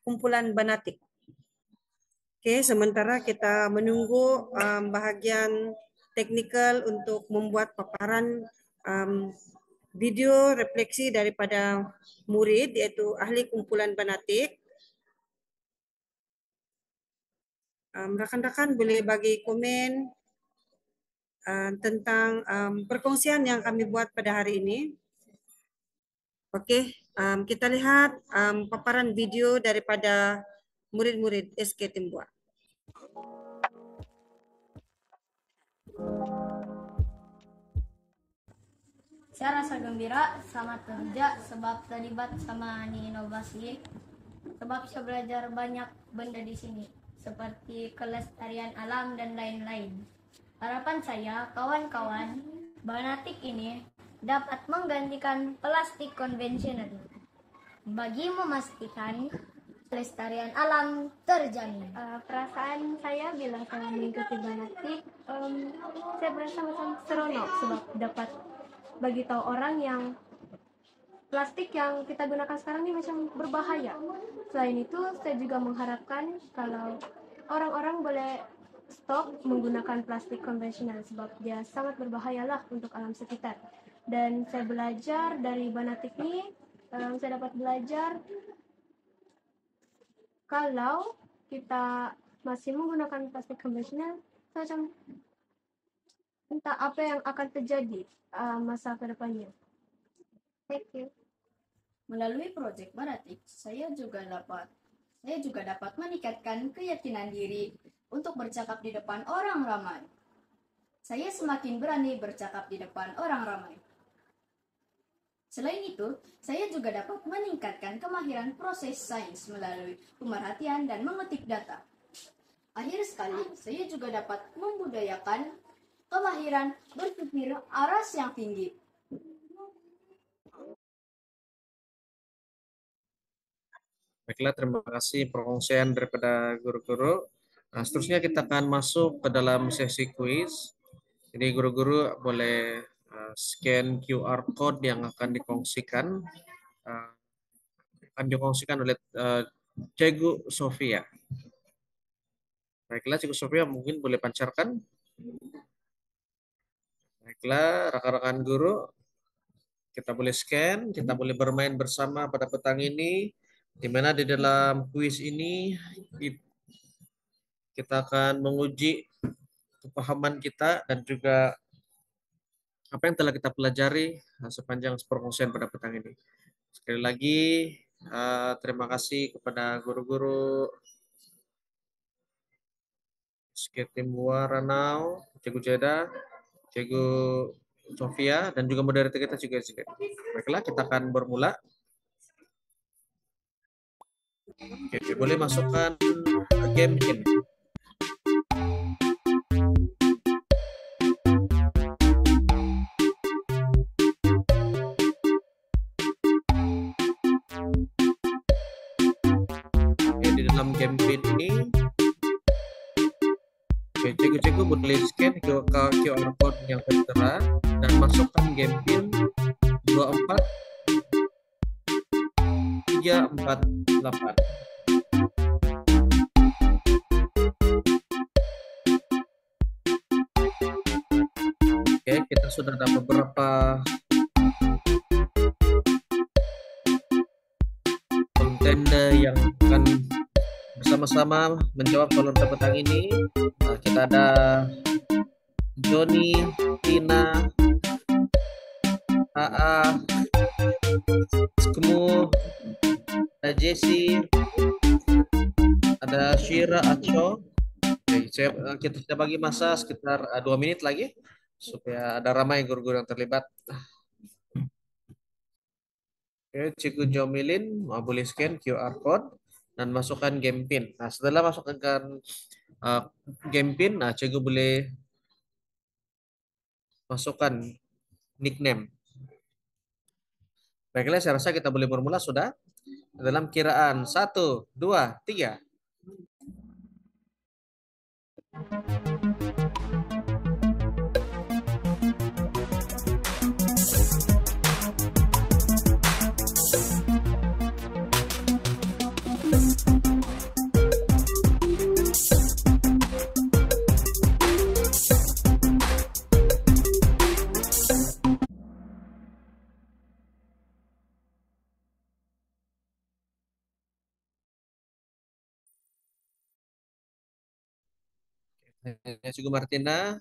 kumpulan Banatik. Oke, sementara kita menunggu bahagian teknikal untuk membuat paparan video refleksi daripada murid, yaitu ahli kumpulan Banatik. Rakan-rakan boleh bagi komen tentang perkongsian yang kami buat pada hari ini. Oke, kita lihat paparan video daripada murid-murid SK Timbua. Saya rasa gembira, selamat kerja sebab terlibat sama nih inovasi. Sebab saya belajar banyak benda di sini, seperti kelestarian alam dan lain-lain. Harapan saya, kawan-kawan, Banatik ini dapat menggantikan plastik konvensional bagi memastikan kelestarian alam terjamin. Perasaan saya bila saya mengikuti Banatik, saya berasa macam seronok sebab dapat bagi tahu orang yang plastik yang kita gunakan sekarang ini macam berbahaya. Selain itu, saya juga mengharapkan kalau orang-orang boleh stop menggunakan plastik konvensional sebab dia sangat berbahayalah untuk alam sekitar. Dan saya belajar dari Banatik ini, saya dapat belajar kalau kita masih menggunakan plastik konvensional, macam entah apa yang akan terjadi masa ke depannya. Thank you. Melalui proyek Banatik, saya juga dapat meningkatkan keyakinan diri untuk bercakap di depan orang ramai. Saya semakin berani bercakap di depan orang ramai. Selain itu, saya juga dapat meningkatkan kemahiran proses sains melalui pemerhatian dan mengetik data. Akhir sekali, saya juga dapat membudayakan kemahiran berpikir aras yang tinggi. Baiklah, terima kasih perkongsian daripada guru-guru. Nah, seterusnya kita akan masuk ke dalam sesi kuis. Jadi guru-guru boleh scan QR code yang akan dikongsikan. Akan dikongsikan oleh Cikgu Sofia. Baiklah, Cikgu Sofia mungkin boleh pancarkan. Baiklah, rekan-rekan guru, kita boleh scan, kita boleh bermain bersama pada petang ini. Di mana di dalam kuis ini kita akan menguji kepahaman kita dan juga apa yang telah kita pelajari sepanjang perkongsian pada petang ini. Sekali lagi, terima kasih kepada guru-guru SK Timbua Ranau, Cikgu Jeda, Cikgu Sofia, dan juga moderator kita juga. Baiklah, kita akan bermula. Oke, boleh masukkan game ini. Oke, di dalam game ini, cikgu boleh scan QR code yang tertera dan masukkan game pin 24 348. Oke, kita sudah ada beberapa kontender yang akan bersama-sama menjawab soal petang ini. Kita ada Joni, Tina, AA, Skemu, ada Jesse, ada Shira, Acho. Oke, kita bagi masa sekitar 2 menit lagi supaya ada ramai guru-guru yang terlibat. Oke, Cikgu Jomilin boleh scan QR code dan masukkan game pin. Nah, setelah masukkan game pin, Cikgu boleh masukkan nickname. Baiklah, saya rasa kita boleh bermula sudah. Dalam kiraan 1, 2, 3. Cikgu Martina.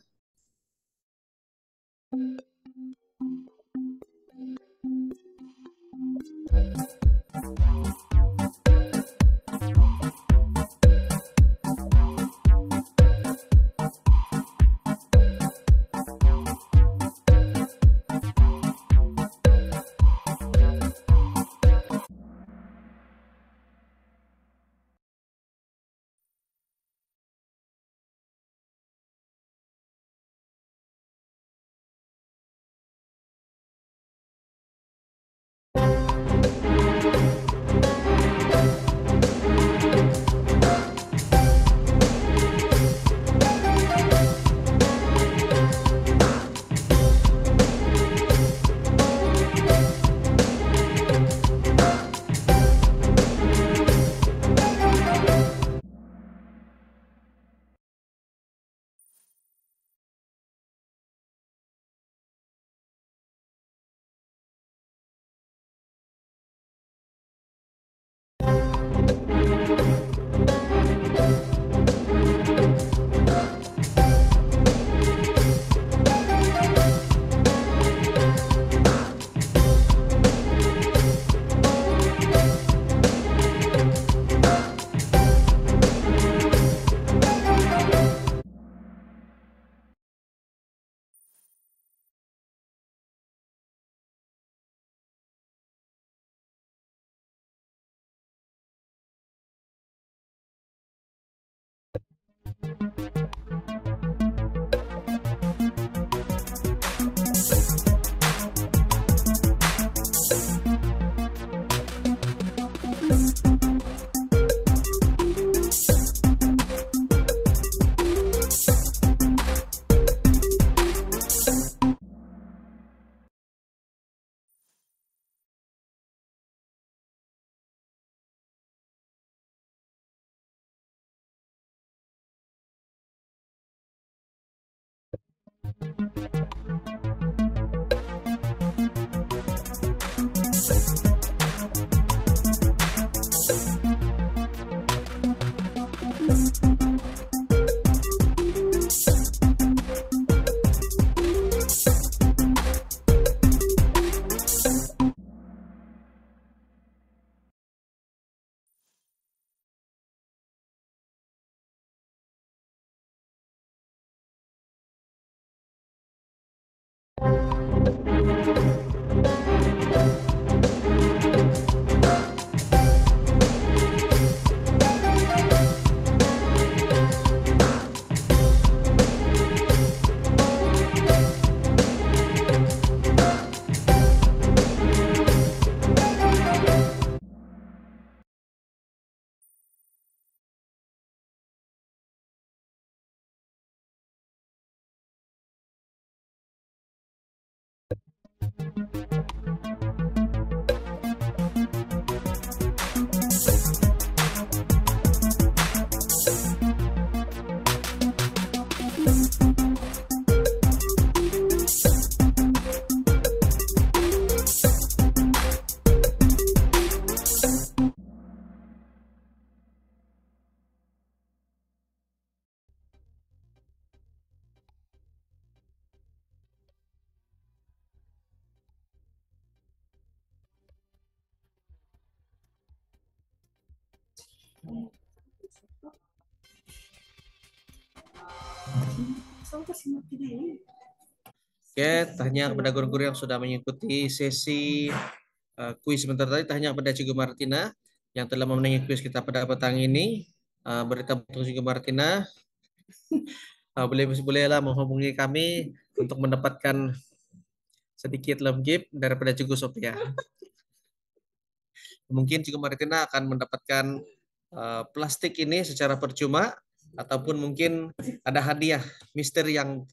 Oke, tanya kepada guru-guru yang sudah mengikuti sesi kuis sebentar tadi. Tanya kepada Cikgu Martina yang telah memenangi kuis kita pada petang ini. Berita untuk Cikgu Martina. Bolehlah menghubungi kami untuk mendapatkan sedikit love gift daripada Cikgu Sophia. Mungkin Cikgu Martina akan mendapatkan plastik ini secara percuma, ataupun mungkin ada hadiah misteri yang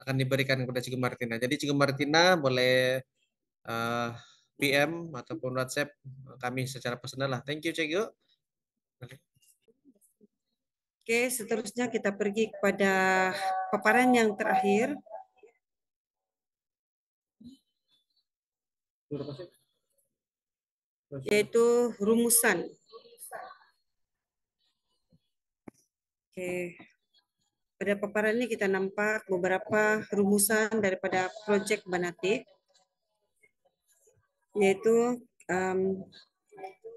akan diberikan kepada Cikgu Martina. Jadi Cikgu Martina boleh PM ataupun WhatsApp kami secara personal lah. Thank you Cikgu. Oke, seterusnya kita pergi kepada paparan yang terakhir. Yaitu rumusan. Oke. Pada paparan ini kita nampak beberapa rumusan daripada proyek Banatik, yaitu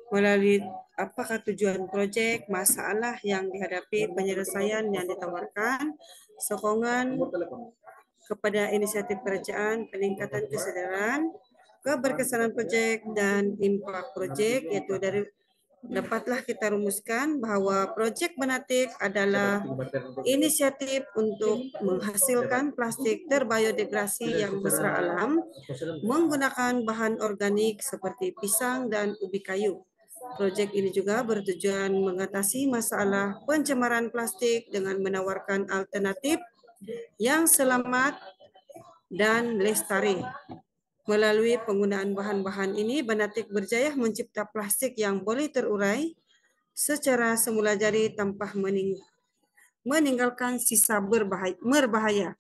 melalui apakah tujuan proyek, masalah yang dihadapi, penyelesaian yang ditawarkan, sokongan kepada inisiatif kerajaan, peningkatan kesadaran, keberkesanan proyek, dan impak proyek, yaitu dari dapatlah kita rumuskan bahwa proyek Banatik adalah inisiatif untuk menghasilkan plastik terbiodegradasi yang mesra alam menggunakan bahan organik seperti pisang dan ubi kayu. Proyek ini juga bertujuan mengatasi masalah pencemaran plastik dengan menawarkan alternatif yang selamat dan lestari. Melalui penggunaan bahan-bahan ini, Banatik berjaya mencipta plastik yang boleh terurai secara semula jadi tanpa meninggalkan sisa berbahaya.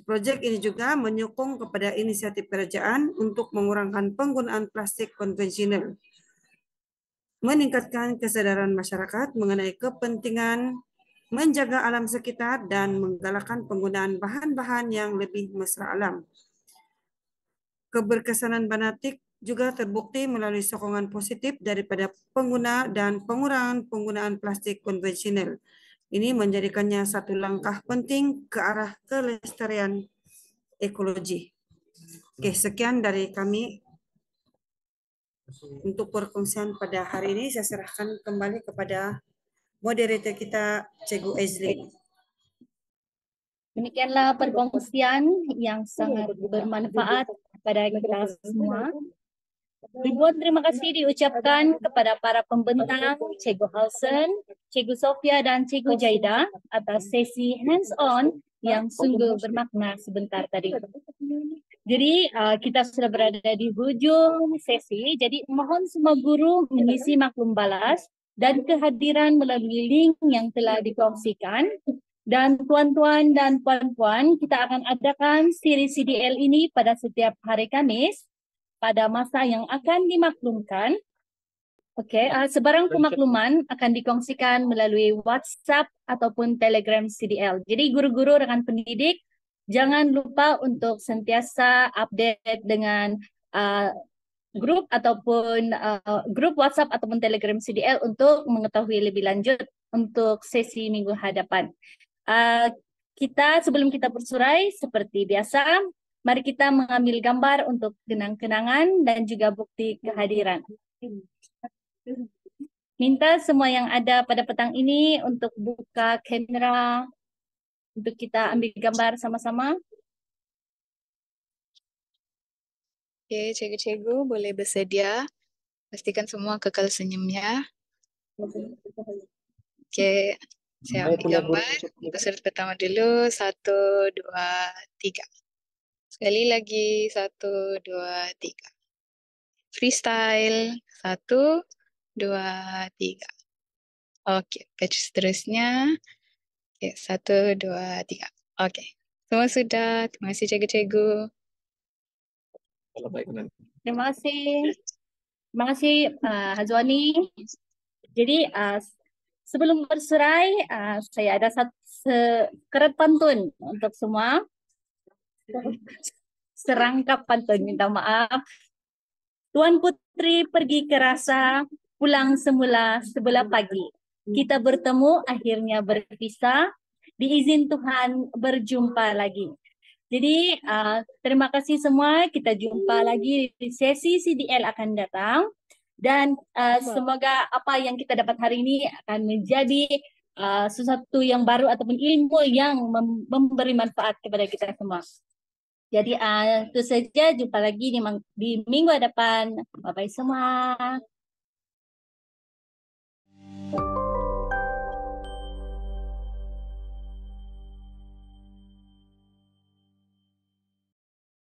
Proyek ini juga menyokong kepada inisiatif kerajaan untuk mengurangkan penggunaan plastik konvensional, meningkatkan kesadaran masyarakat mengenai kepentingan menjaga alam sekitar dan menggalakkan penggunaan bahan-bahan yang lebih mesra alam. Keberkesanan Banatik juga terbukti melalui sokongan positif daripada pengguna dan pengurangan penggunaan plastik konvensional. Ini menjadikannya satu langkah penting ke arah kelestarian ekologi. Oke, sekian dari kami untuk perkongsian pada hari ini. Saya serahkan kembali kepada moderator kita, Cikgu Ezli. Demikianlah perkongsian yang sangat bermanfaat kepada kita semua. Ribuan terima kasih diucapkan kepada para pembentang, Cikgu Halsen, Cikgu Sophia dan Cikgu Jaida atas sesi hands-on yang sungguh bermakna sebentar tadi. Jadi kita sudah berada di hujung sesi, jadi mohon semua guru mengisi maklum balas dan kehadiran melalui link yang telah dikongsikan. Dan tuan-tuan dan puan-puan, kita akan adakan siri CDL ini pada setiap hari Kamis pada masa yang akan dimaklumkan. Oke, sebarang pemakluman akan dikongsikan melalui WhatsApp ataupun Telegram CDL. Jadi guru-guru rekan pendidik jangan lupa untuk sentiasa update dengan grup ataupun grup WhatsApp ataupun Telegram CDL untuk mengetahui lebih lanjut untuk sesi minggu hadapan. Kita sebelum kita bersurai seperti biasa, mari kita mengambil gambar untuk kenang-kenangan dan juga bukti kehadiran. Minta semua yang ada pada petang ini untuk buka kamera untuk kita ambil gambar sama-sama. Oke, cikgu-cikgu boleh bersedia. Pastikan semua kekal senyumnya. Oke, saya ambil gambar. Untuk sudut pertama dulu. 1, 2, 3. Sekali lagi. 1, 2, 3. Freestyle. 1, 2, 3. Oke, batch seterusnya. Oke, 1, 2, 3. Oke, semua sudah. Terima kasih cikgu-cikgu. Terima kasih. Terima kasih Hazwani. Jadi sebelum bersurai, saya ada sekerat pantun untuk semua. Serangkap pantun, minta maaf. Tuan Putri pergi ke Rasa, pulang semula sebelah pagi. Kita bertemu, akhirnya berpisah. Diizin Tuhan berjumpa lagi. Jadi terima kasih semua. Kita jumpa lagi di sesi CDL akan datang. Dan semoga apa yang kita dapat hari ini akan menjadi sesuatu yang baru ataupun ilmu yang memberi manfaat kepada kita semua. Jadi itu saja, jumpa lagi di minggu depan. Bye-bye semua.